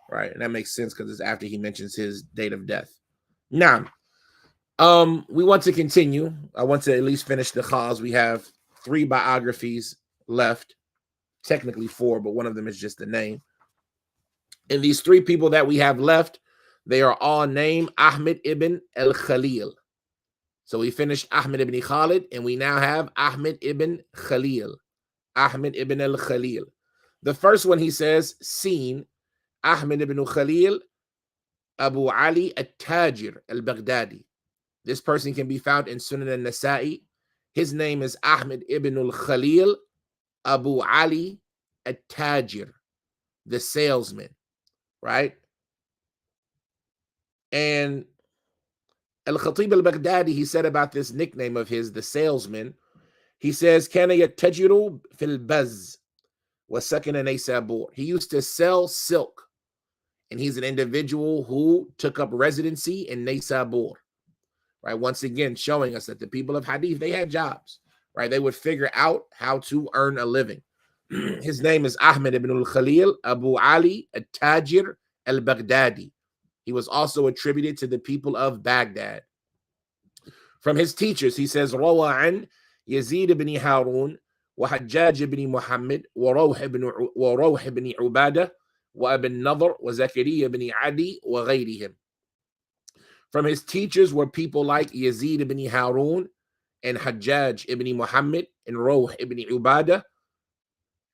Right? And that makes sense because it's after he mentions his date of death. Now, we want to continue. I want to at least finish the khaz. We have 3 biographies left. Technically 4, but one of them is just the name. And these 3 people that we have left, they are all named Ahmad ibn al-Khalil. So we finished Ahmad ibn Khalid, and we now have Ahmad ibn Khalil. Ahmad ibn al-Khalil. The first one he says, seen Ahmad ibn Khalil, Abu Ali At-Tajir al-Baghdadi. This person can be found in Sunan al-Nasa'i. His name is Ahmad ibn al-Khalil, Abu Ali At-Tajir, the salesman, right? And al-Khatib al-Baghdadi, he said about this nickname of his, the salesman, he says, كان يتجر في البز وسكن نيسابور. He used to sell silk, and he's an individual who took up residency in Naysabur. Right? Once again, showing us that the people of Hadith, they had jobs, right? They would figure out how to earn a living. His name is Ahmad ibn al-Khalil, Abu Ali At-Tajir al-Baghdadi. He was also attributed to the people of Baghdad. From his teachers, he says, روى عن يزيد بن هارون وحجاج بن محمد وروح بن عبادة وأبي النضر وزكريا بن عدي وغيرهم. From his teachers were people like Yazid ibn Harun and Hajjaj ibn Muhammad and Roh ibn Ubadah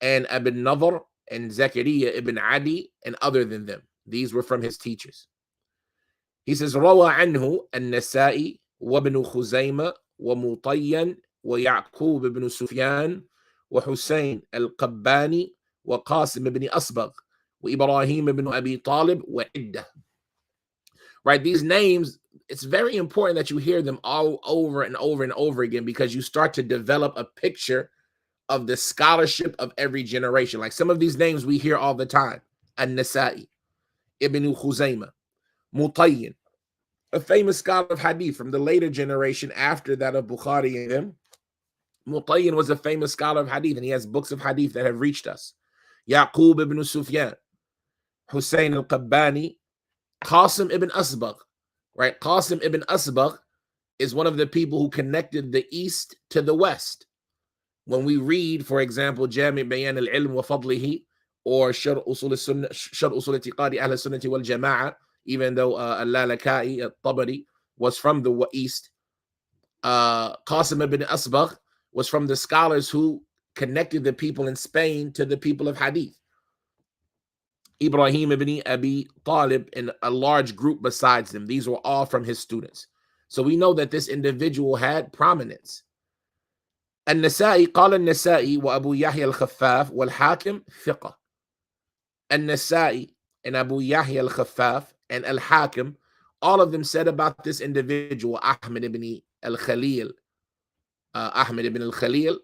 and Abi Nadhr and Zakaria ibn Adi and other than them. These were from his teachers. He says, روى عنه النسائي وابن خزيمة ومطين ويعقوب بن سفيان وحسين القباني وقاسم بن أصبغ وإبراهيم بن أبي طالب وعدة. Right, these names, it's very important that you hear them all over and over and over again because you start to develop a picture of the scholarship of every generation. Like some of these names we hear all the time. An-Nasa'i, Ibn Khuzaymah, Mutayyin, a famous scholar of hadith from the later generation after that of Bukhari and them. Mutayyin was a famous scholar of hadith, and he has books of hadith that have reached us. Yaqub ibn Sufyan, Hussein al-Qabbani, Qasim ibn Asbagh, right? Qasim ibn Asbagh is one of the people who connected the East to the West. When we read, for example, Jami' Bayan al-Ilm wa Fadlihi or Shar Usul I'tiqadi Ahl Sunnati wal Jama'ah, even though al-Lalaka'i, al-Tabari, was from the East, Qasim ibn Asbagh was from the scholars who connected the people in Spain to the people of Hadith. Ibrahim ibn Abi Talib and a large group besides them. These were all from his students. So we know that this individual had prominence. النسائي قال النسائي وأبو يحيى الخفاف والحاكم ثقة. النسائي and Abu Yahya al-Khaffaf and al-Hakim, all of them said about this individual, Ahmad ibn al-Khalil, Ahmad ibn al-Khalil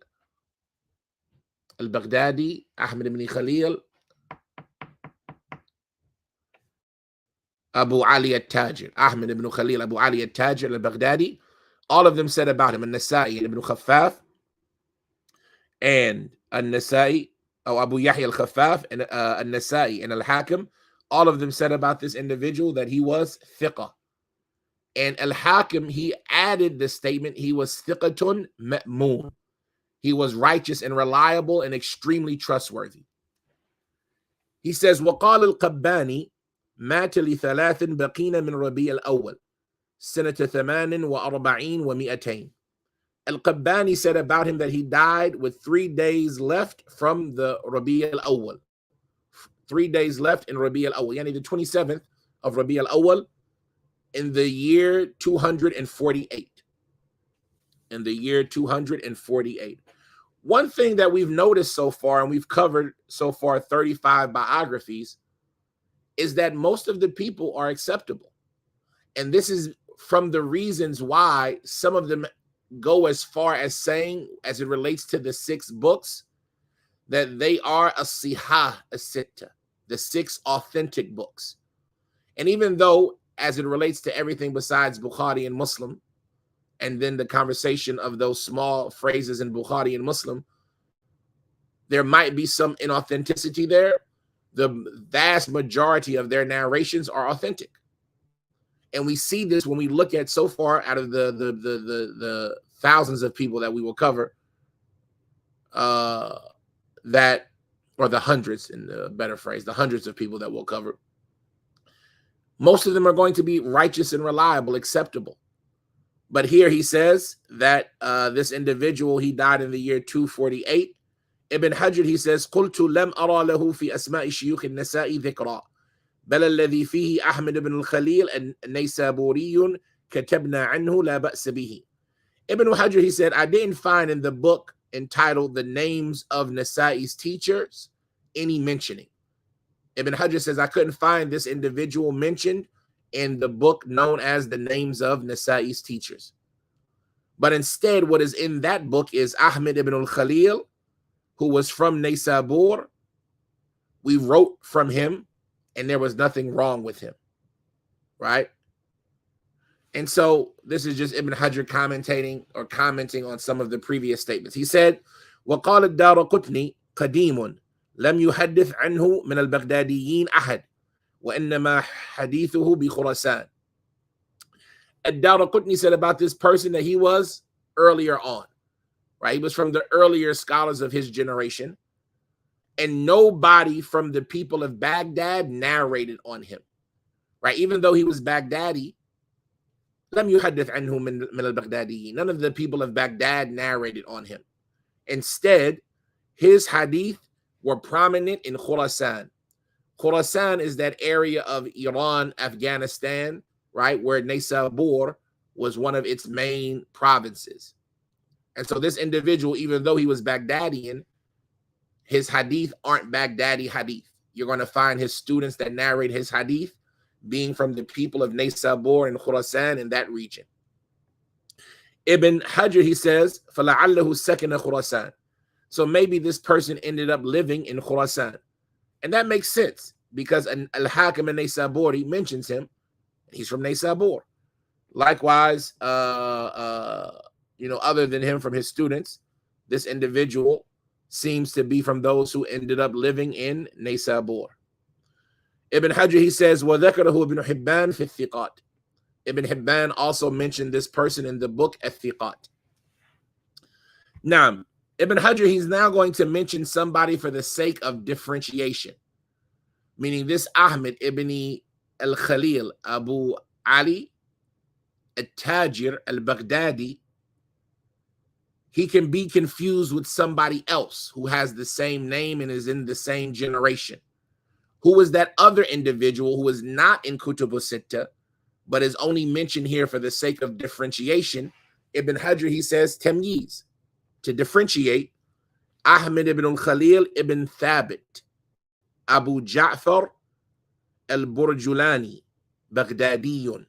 al-Baghdadi, Ahmad ibn Khalil Abu Ali At-Tajir, Ahmad ibn Khalil, Abu Ali At-Tajir al-Baghdadi. All of them said about him, An-Nasa'i, Ibn Khaffaf, and An-Nasa'i, or Abu Yahya al-Khaffaf, and An-Nasa'i, and Al-Hakim. All of them said about this individual that he was thiqah. And Al-Hakim, he added the statement, he was thiqatun ma'mun. He was righteous and reliable and extremely trustworthy. He says, وقال القباني مات لثلاث بقين من ربيع الأول سنة 48 و200. Al-Qabbani said about him that he died with 3 days left from the Rabi' al-Awwal. 3 days left in Rabi' al-Awwal, yani the 27th of Rabi' al-Awwal in the year 248. In the year 248. One thing that we've noticed so far, and we've covered so far 35 biographies, is that most of the people are acceptable. And this is from the reasons why some of them go as far as saying, as it relates to the 6 books, that they are a sihah as-sitta, the 6 authentic books. And even though, as it relates to everything besides Bukhari and Muslim, and then the conversation of those small phrases in Bukhari and Muslim, there might be some inauthenticity there, the vast majority of their narrations are authentic. And we see this when we look at so far out of the thousands of people that we will cover, that, or the hundreds, in the better phrase, the hundreds of people that we'll cover. Most of them are going to be righteous and reliable, acceptable. But here he says that this individual, he died in the year 248. Ibn Hajar, he says, قلت لم أرى له في أسماء شيوخ النساء ذكرى بل الذي فيه أحمد ibn الخليل النيسابوري كتبنا عنه لا بأس به. Ibn Hajar, he said, I didn't find in the book entitled The Names of Nasa'i's Teachers any mentioning. Ibn Hajar says, I couldn't find this individual mentioned in the book known as The Names of Nasa'i's Teachers. But instead, what is in that book is Ahmad ibn Khalil, who was from Naysabur. We wrote from him, and there was nothing wrong with him, right? And so this is just Ibn Hajar commenting on some of the previous statements. He said, وَقَالَ الدَّارَقُطْنِي قَدِيمٌ لَمْ يُحَدِّثْ عَنْهُ مِنَ الْبَغْدَادِيِّينَ أَحَدٌ وَإِنَّمَا حَدِيثُهُ بِخُرَسَانٍ. Ad-Daraqutni said about this person that he was earlier on, right? He was from the earlier scholars of his generation, and nobody from the people of Baghdad narrated on him, right? Even though he was Baghdadi, لم يحدث عنه من البغداديين. None of the people of Baghdad narrated on him. Instead, his hadith were prominent in Khurasan. Khurasan is that area of Iran, Afghanistan, right, where Naysabur was one of its main provinces. And so this individual, even though he was Baghdadian, his hadith aren't Baghdadi hadith. You're going to find his students that narrate his hadith being from the people of Naysabur and Khurasan in that region. Ibn Hajar, he says, فَلَعَلَّهُ سَكَنَ Khurasan. So maybe this person ended up living in Khurasan. And that makes sense because Al-Hakim and Naysaburi mentions him. He's from Naysabur. Likewise, other than him, from his students, this individual seems to be from those who ended up living in Naysabur. Ibn Hajar, he says, وَذَكَرَهُ Ibn Hibban fi الثِّقَات. Ibn Hibban also mentioned this person in the book Al-Thiqat. Now, Ibn Hajar, he's now going to mention somebody for the sake of differentiation, meaning this Ahmad ibn al-Khalil Abu Ali At-Tajir al-Baghdadi, he can be confused with somebody else who has the same name and is in the same generation. Who is that other individual who is not in Kutub al-Sitta, but is only mentioned here for the sake of differentiation? Ibn Hajar, he says, Tamyiz, to differentiate, Ahmad ibn Khalil ibn Thabit, Abu Ja'far al-Burjulani, Baghdadiyun.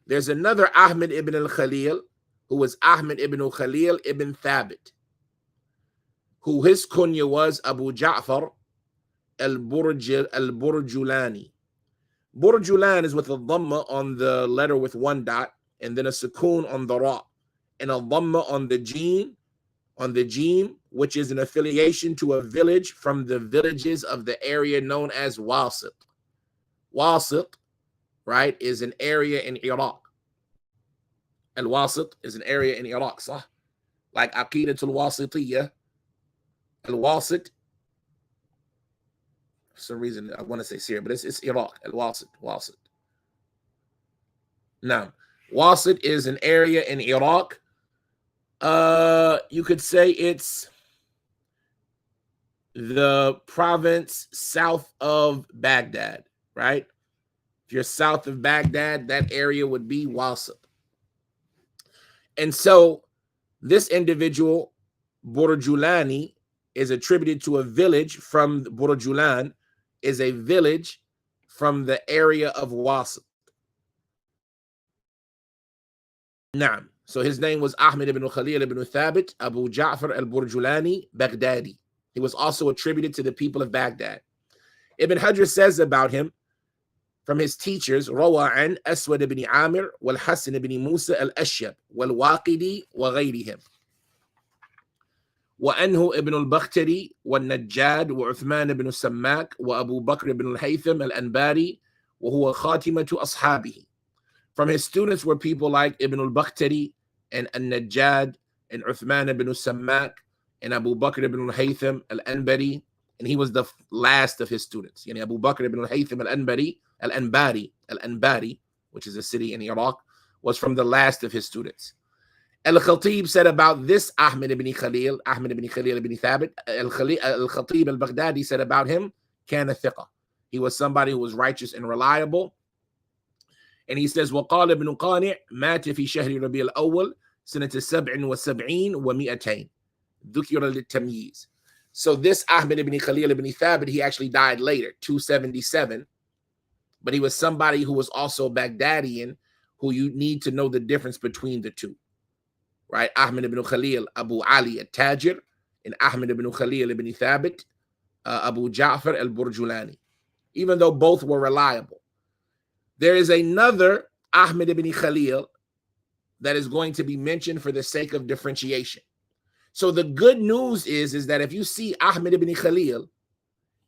There's another Ahmad ibn al-Khalil who was Ahmad ibn Khalil ibn Thabit, who his kunya was Abu Ja'far al-Burjulani. Burjulan is with a dhamma on the letter with one dot, and then a sukoon on the ra, and a dhamma on the jim, which is an affiliation to a village from the villages of the area known as Wasit. Wasit, right, is an area in Iraq. Al-Wasit is an area in Iraq, صح? Like Aqidatul Wasitiyya. Al-Wasit, for some reason I want to say Syria, but it's Iraq. Al-Wasit, Wasit. Now, Wasit is an area in Iraq. You could say it's the province south of Baghdad, right? If you're south of Baghdad, that area would be Wasit. And so this individual, Burjulani, is attributed to a village from Burjulan, is a village from the area of Wasit. Naam. So his name was Ahmad ibn Khalid ibn Thabit Abu Ja'far al-Burjulani Baghdadi. He was also attributed to the people of Baghdad. Ibn Hajar says about him, from his teachers, Rawa an Aswad ibn Amir wal Hasan ibn Musa al-Ashyab wal Waqidi wa ghayrihim. وأنه ابن البختري والنجاد وعثمان بن السماك وأبو بكر بن الهيثم الأنباري وهو خاتمة أصحابه. From his students were people like Ibn al-Bakhtari and al-Najjad and Uthman ibn al-Sammak and Abu Bakr ibn al-Haytham al-Anbari, and he was the last of his students. Yani Abu Bakr ibn al-Haytham al-Anbari, which is a city in Iraq, was from the last of his students. Al-Khatib said about this Ahmad ibn Khalil ibn Thabit, Al-Khatib al-Baghdadi said about him, kana thiqa. He was somebody who was righteous and reliable. And he says, وقال ابن قانع مات في شهر ربيع الأول سنة 77 و200 ذكر للتمييز. So this Ahmad ibn Khalil ibn Thabit, he actually died later, 277. But he was somebody who was also Baghdadian, who you need to know the difference between the two. Right? Ahmad ibn Khalil Abu Ali al-Tajir and Ahmad ibn Khalil ibn Thabit Abu Ja'far al-Burjulani. Even though both were reliable. There is another Ahmad ibn Khalil that is going to be mentioned for the sake of differentiation. So the good news is that if you see Ahmad ibn Khalil,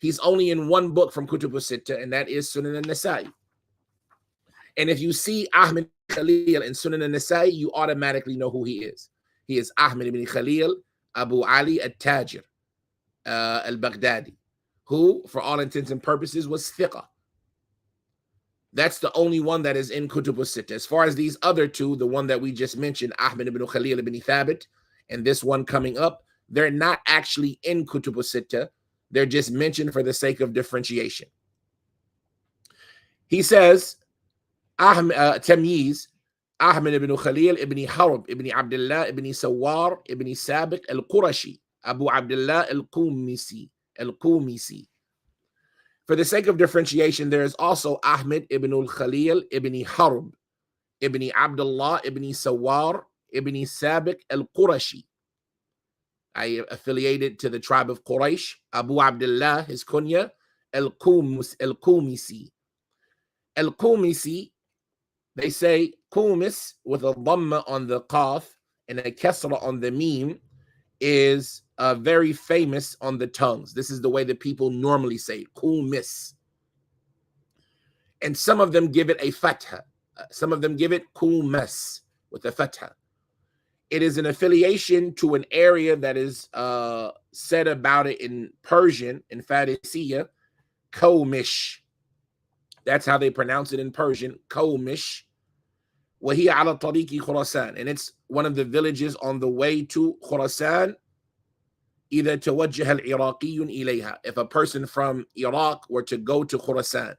he's only in one book from Kutub al-Sitta, and that is Sunan al-Nasa'i. And if you see Ahmad Khalil in Sunan al-Nasa'i, you automatically know who he is. He is Ahmad ibn Khalil Abu Ali al-Tajir al-Baghdadi, who, for all intents and purposes, was thiqa. That's the only one that is in Kutub al-Sitta. As far as these other two, the one that we just mentioned, Ahmad ibn Khalil ibn Thabit, and this one coming up, they're not actually in Kutub al-Sitta. They're just mentioned for the sake of differentiation. He says, Tamyiz, Ahmad ibn Khalil ibn Harb ibn Abdullah ibn Sawar ibn Sabiq al-Qurashi, Abu Abdullah al-Qumisi. For the sake of differentiation, there is also Ahmad ibn al-Khalil ibn Harb ibn Abdullah ibn Sawar ibn Sabiq al-Qurashi. I affiliated to the tribe of Quraysh. Abu Abdullah, his kunya, al-Qumisi. Al-Qumisi, they say Qumis with a dhamma on the qaf and a kasra on the meme is very famous on the tongues. This is the way that people normally say it, Qumis. And some of them give it a fatha. Some of them give it Qumas with a fatha. It is an affiliation to an area that is said about it in Persian, in Farisiya, Qawmish. That's how they pronounce it in Persian, Qawmish. وهي على طريق خراسان, and it's one of the villages on the way to Khurasan. إذا توجه العراقي إليها, if a person from Iraq were to go to Khurasan,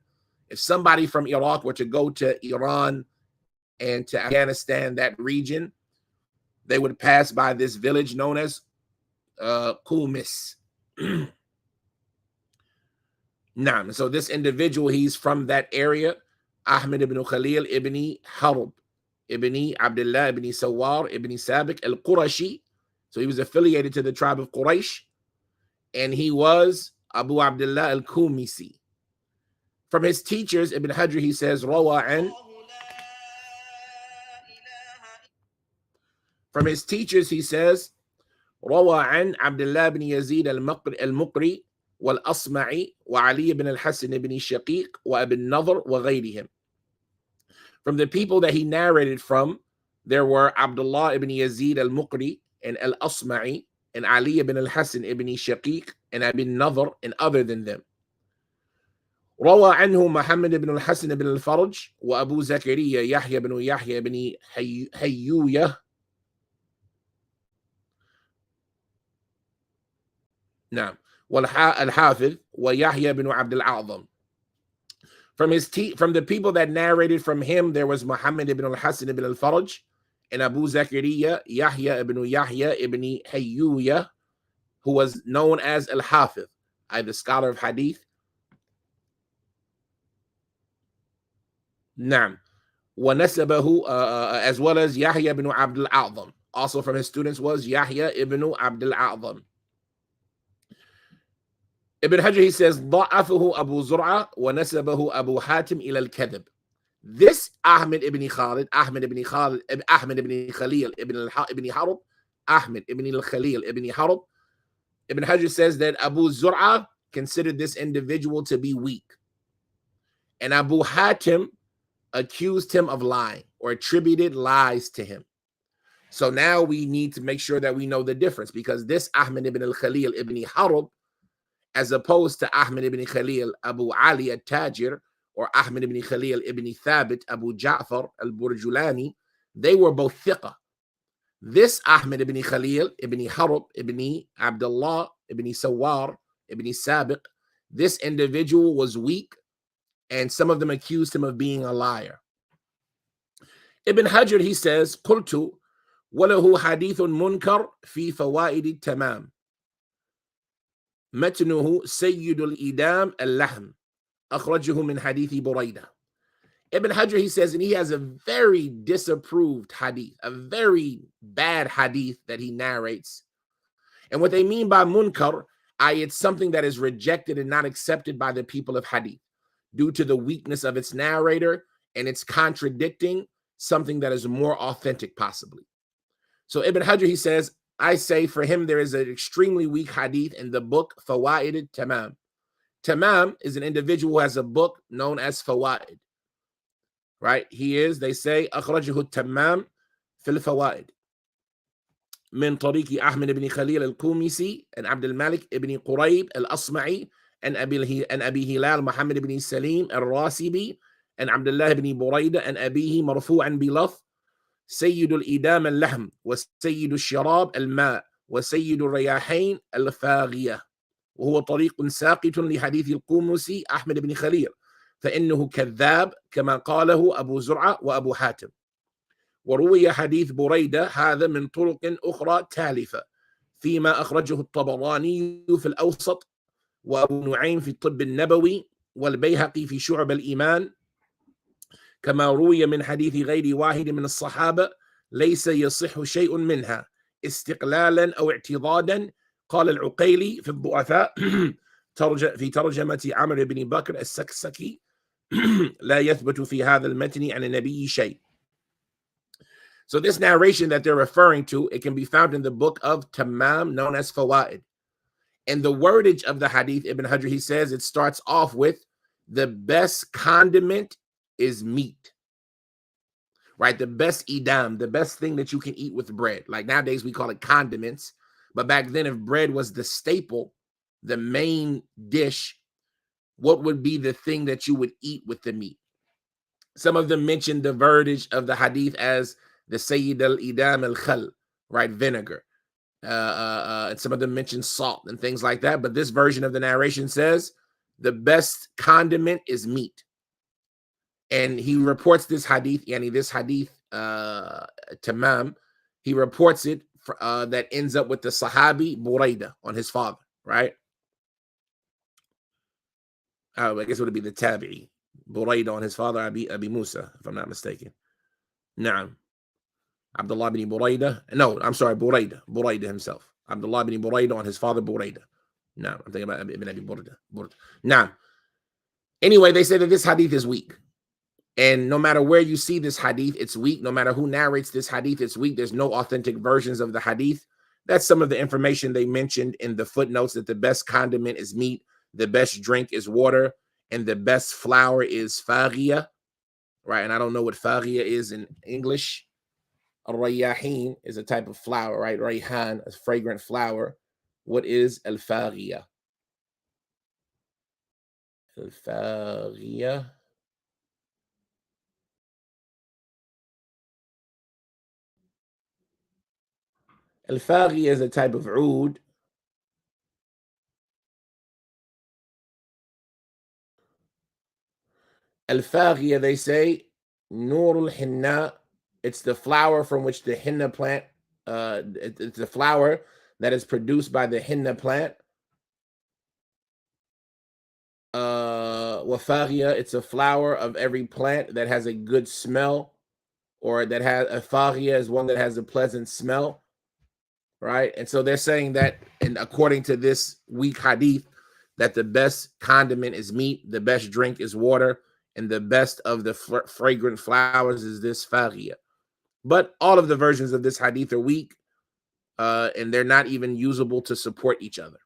if somebody from Iraq were to go to Iran and to Afghanistan, that region, they would pass by this village known as Qumis. Naam. So this individual, he's from that area, Ahmad ibn Khalil ibn Harb ibn Abdullah ibn Sawar ibn Sabiq al-Qurashi. So he was affiliated to the tribe of Quraysh, and he was Abu Abdullah al-Qumisi. From his teachers, Ibn Hajar, he says, from his teachers, he says, روى عن عبد الله بن يزيد المقري والأصمعي وعلي بن الحسن بن شقيق وأبي النضر وغيرهم. From the people that he narrated from, there were Abdullah ibn Yazid al-Muqri and al-Asma'i and Ali ibn al-Hasan ibn Shaqiq and Abi al-Nadhr and other than them. روى عنه محمد بن الحسن بن الفرج وأبو زكريا يحيى بن يحيى بن حيوية نعم والحافظ ويحيى بن عبد الأعظم. From the people that narrated from him, there was Muhammad ibn al-Hasan ibn al-Faraj and Abu Zakaria Yahya ibn Hayyuya, who was known as al-Hafiz, the scholar of hadith. Naam. وَنَسَبَهُ as well as Yahya ibn Abd al-A'zam. Also from his students was Yahya ibn Abd al-A'zam. Ibn Hajar, he says, ضَعَفَهُ أبو زرعة ونسبه أبو حاتم إلى الكذب. This Ahmad ibn Khalid, Ahmad ibn Khalid, Ahmad ibn Khalil ibn Harb, Ahmad ibn al-Khalil ibn Harb, Ibn Hajar says that Abu Zur'a considered this individual to be weak. And Abu Hatim accused him of lying or attributed lies to him. So now we need to make sure that we know the difference, because this Ahmad ibn al-Khalil ibn Harb, as opposed to Ahmad ibn Khalil Abu Ali al-Tajir or Ahmad ibn Khalil ibn Thabit Abu Ja'far al-Burjulani, they were both thiqah. This Ahmad ibn Khalil ibn Harb ibn Abdullah ibn Sawar ibn Sabiq, this individual was weak, and some of them accused him of being a liar. Ibn Hajar, he says, قلت وله حديث منكر في فوائد التمام متنه سيد الإدام اللحم أخرجه من حديث بريدة. Ibn Hajar, he says, and he has a very disapproved hadith, a very bad hadith that he narrates. And what they mean by munkar, it's something that is rejected and not accepted by the people of hadith due to the weakness of its narrator, and it's contradicting something that is more authentic possibly. So Ibn Hajar, he says, I say for him there is an extremely weak hadith in the book Fawaid al-Tamam. Tamam is an individual who has a book known as Fawaid. Right? He is, they say, أخرجه التمام في الفوائد من طريق أحمد بن خليل القومسي and عبد الملك ابن قريب الأصمعي and أبي هلال محمد بن سليم الراسبي and عبد الله بن بريدة and أبيه مرفوعا بلفظ سيد الإدام اللحم وسيد الشراب الماء وسيد الرياحين الفاغية، وهو طريق ساقط لحديث القومسي أحمد بن خليل فإنه كذاب كما قاله أبو زرعة وأبو حاتم. وروي حديث بريدة هذا من طرق أخرى تالفة فيما أخرجه الطبراني في الأوسط وأبو نعيم في الطب النبوي والبيهقي في شعب الإيمان، كما روي من حديث غير واحد من الصحابة ليس يصح شيء منها استقلالا أو اعتضادا. قال العقيلي في الضعفاء في ترجمة عمرو بن بكر السكسكي لا يثبت في هذا المتن عن النبي شيء. So this narration that they're referring to, it can be found in the book of Tamam, known as Fawaid. And the wordage of the hadith, Ibn Hajar, he says, it starts off with, the best condiment is meat. Right? The best idam, the best thing that you can eat with bread. Like nowadays we call it condiments. But back then, if bread was the staple, the main dish, what would be the thing that you would eat with the meat? Some of them mentioned the wordage of the hadith as the Sayyid al-Idam al-Khal, right? Vinegar. And some of them mentioned salt and things like that. But this version of the narration says the best condiment is meat. And he reports this hadith, Tamam, he reports it that ends up with the Sahabi Buraidah on his father, right? I guess it would be the Tabi'i. Buraidah on his father, Abi Musa, if I'm not mistaken. Naam. Abdullah bin Buraidah. No, I'm sorry, Buraidah himself. Abdullah bin Buraidah on his father, Buraidah. No, I'm thinking about Ibn Abi Burda. Naam. Anyway, they say that this hadith is weak. And no matter where you see this hadith, it's weak. No matter who narrates this hadith, it's weak. There's no authentic versions of the hadith. That's some of the information they mentioned in the footnotes, that the best condiment is meat, the best drink is water, and the best flour is faghiya, right? And I don't know what faghiya is in English. Al-Rayyahin is a type of flour, right? Rayhan, a fragrant flower. What is al-faghiya? Al-faghiya. Al-faghiya is a type of oud. Al-faghiya, they say, Nurul Hinna. It's the flower from which the henna plant, it's the flower that is produced by the henna plant. Wafaghiya, it's a flower of every plant that has a good smell, or that has a faghiya is one that has a pleasant smell, right? And so they're saying that, and according to this weak hadith, that the best condiment is meat, the best drink is water, and the best of the fragrant flowers is this faghiya. But all of the versions of this hadith are weak, and they're not even usable to support each other.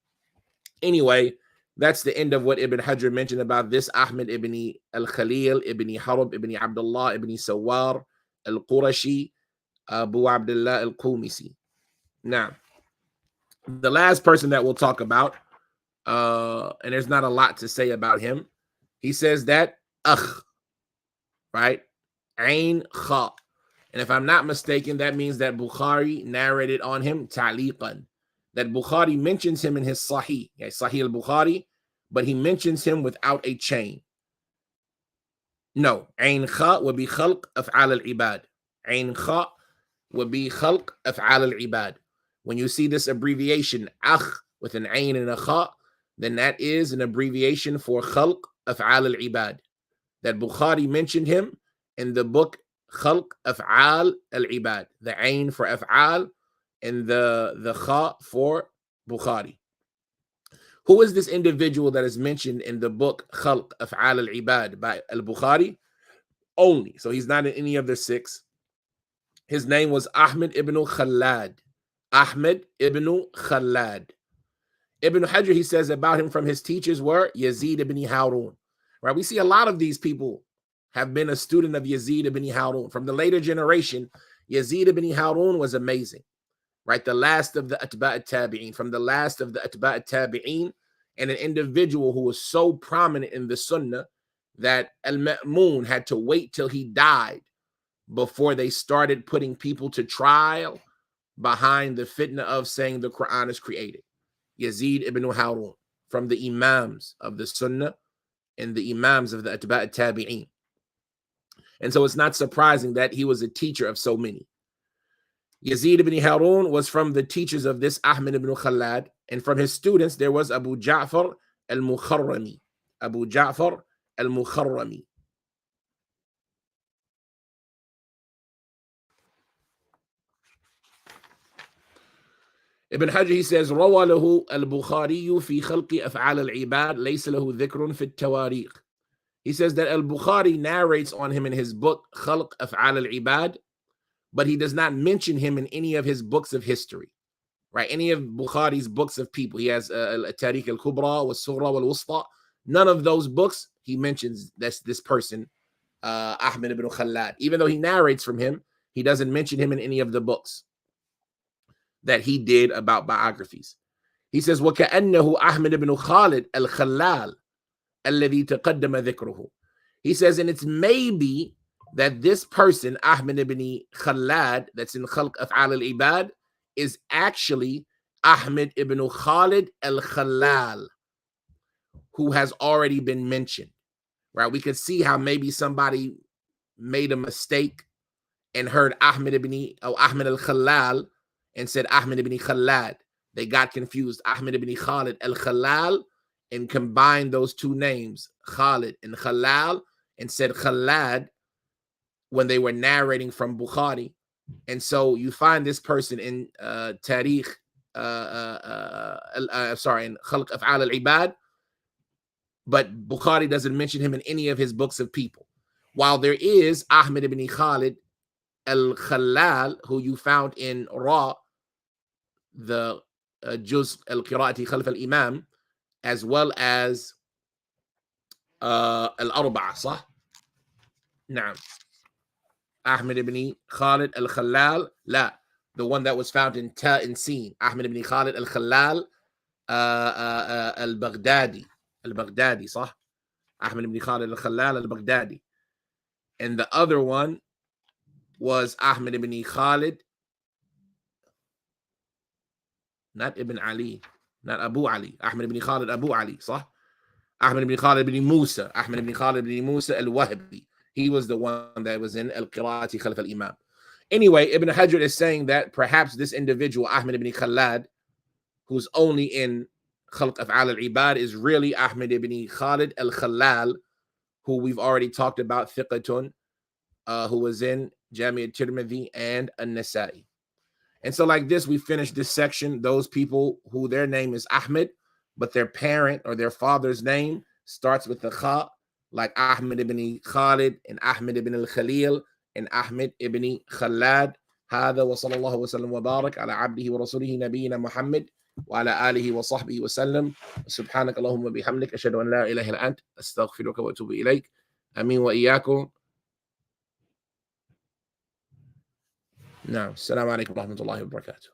Anyway, that's the end of what Ibn Hajar mentioned about this Ahmad ibn al-Khalil, ibn Harb, ibn Abdullah, ibn Sawar, al-Qurashi, Abu Abdullah al-Qumisi. Now, the last person that we'll talk about, and there's not a lot to say about him, he says that right? Ain Kha. And if I'm not mistaken, that means that Bukhari narrated on him ta'liqan. That Bukhari mentions him in his Sahih, Sahih al-Bukhari, but he mentions him without a chain. No, Ain Kha would be khalq af'al al-ibad. Ain Kha would be khalq af'al al-ibad. When you see this abbreviation, akh, with an ain and a kha, then that is an abbreviation for khalq af'al al-ibad. That Bukhari mentioned him in the book Khalq Af'al al-Ibad. The ain for af'al and the kha for Bukhari. Who is this individual that is mentioned in the book Khalq Af'al al-Ibad by al-Bukhari? Only. So he's not in any of the six. His name was Ahmad ibn Khallaad. Ahmad ibn Khallaad. Ibn Hajar, he says about him from his teachers were Yazid ibn Harun. Right? We see a lot of these people have been a student of Yazid ibn Harun. From the later generation, Yazid ibn Harun was amazing. Right? The last of the Atba' At-Tabi'een, from the last of the Atba' At-Tabi'een, and an individual who was so prominent in the Sunnah that Al-Ma'mun had to wait till he died before they started putting people to trial behind the fitna of saying the Quran is created. Yazid ibn Harun, from the Imams of the Sunnah and the Imams of the Atba' At-Tabi'een. And so it's not surprising that he was a teacher of so many. Yazid ibn Harun was from the teachers of this Ahmad ibn Khallaad, and from his students there was Abu Ja'far al-Mukharrami. Abu Ja'far al-Mukharrami. Ibn Hajar, he says, روى له البخاري في خلق أفعال العباد ليس له ذكر في التواريخ. He says that al-Bukhari narrates on him in his book Khalq Af'al al-Ibad, but he does not mention him in any of his books of history, right? Any of Bukhari's books of people. He has Al-Tariq al-Kubra, wal-Sughra, wal-Wusta. None of those books he mentions this person, Ahmad ibn Khallaad. Even though he narrates from him, he doesn't mention him in any of the books that he did about biographies. He says, وَكَأَنَّهُ أَحْمَدُ بْنُ خَالِدٍ الْخَلَّالِ الَّذِي تَقَدَّمَ ذِكْرُهُ. He says, and it's maybe that this person, Ahmad ibn Khallaad, that's in Khalq Af'al al-Ibad, is actually Ahmad ibn Khalid al-Khallal, who has already been mentioned, right? We could see how maybe somebody made a mistake and heard Ahmad al-Khallal and said Ahmad ibn Khallaad. They got confused, Ahmad ibn Khalid al-Khallal, and combined those two names, Khalid and Khallal, and said Khallaad when they were narrating from Bukhari. And so you find this person in Tariq, in Khalq Af'al al-Ibad, but Bukhari doesn't mention him in any of his books of people. While there is Ahmad ibn Khalid al-Khalil, who you found in Ra, the Juz al-Qira'ati Khalf al-Imam, as well as al-Arba'a, صح? نعم. Ahmad ibn Khalid al-Khalil, لا, the one that was found in Ta and Sin. Ahmad ibn Khalid al-Khalil al-Baghdadi, صح? Ahmad ibn Khalid al-Khalil al-Baghdadi. And the other one was Ahmad ibn Khalid, not Ibn Ali, not Abu Ali. Ahmad ibn Khalid Abu Ali, صح? Ahmad ibn Khalid ibn Musa. Ahmad ibn Khalid ibn Musa al-Wahbi. He was the one that was in al-Qira'ati Khalf al-Imam. Anyway, Ibn Hajar is saying that perhaps this individual, Ahmad ibn Khallaad, who's only in Khalq Af'al al-Ibad, is really Ahmad ibn Khalid al-Khalil, who we've already talked about, Thiqatun, who was in Jami' al-Tirmidhi and an-Nasa'i. And so like this, we finished this section. Those people who their name is Ahmed, but their parent or their father's name starts with the Kha, like Ahmad ibn Khalid and Ahmad ibn al-Khalil and Ahmad ibn Khallaad. هذا وصلى الله وسلم وبارك على عبده ورسوله نبينا محمد وعلى آله وصحبه وسلم. سبحانك اللهم وبحمدك أشهد أن لا إله إلا أنت أستغفرك وأتوب إليك. أمين وإياكم. نعم. السلام عليكم ورحمة الله وبركاته.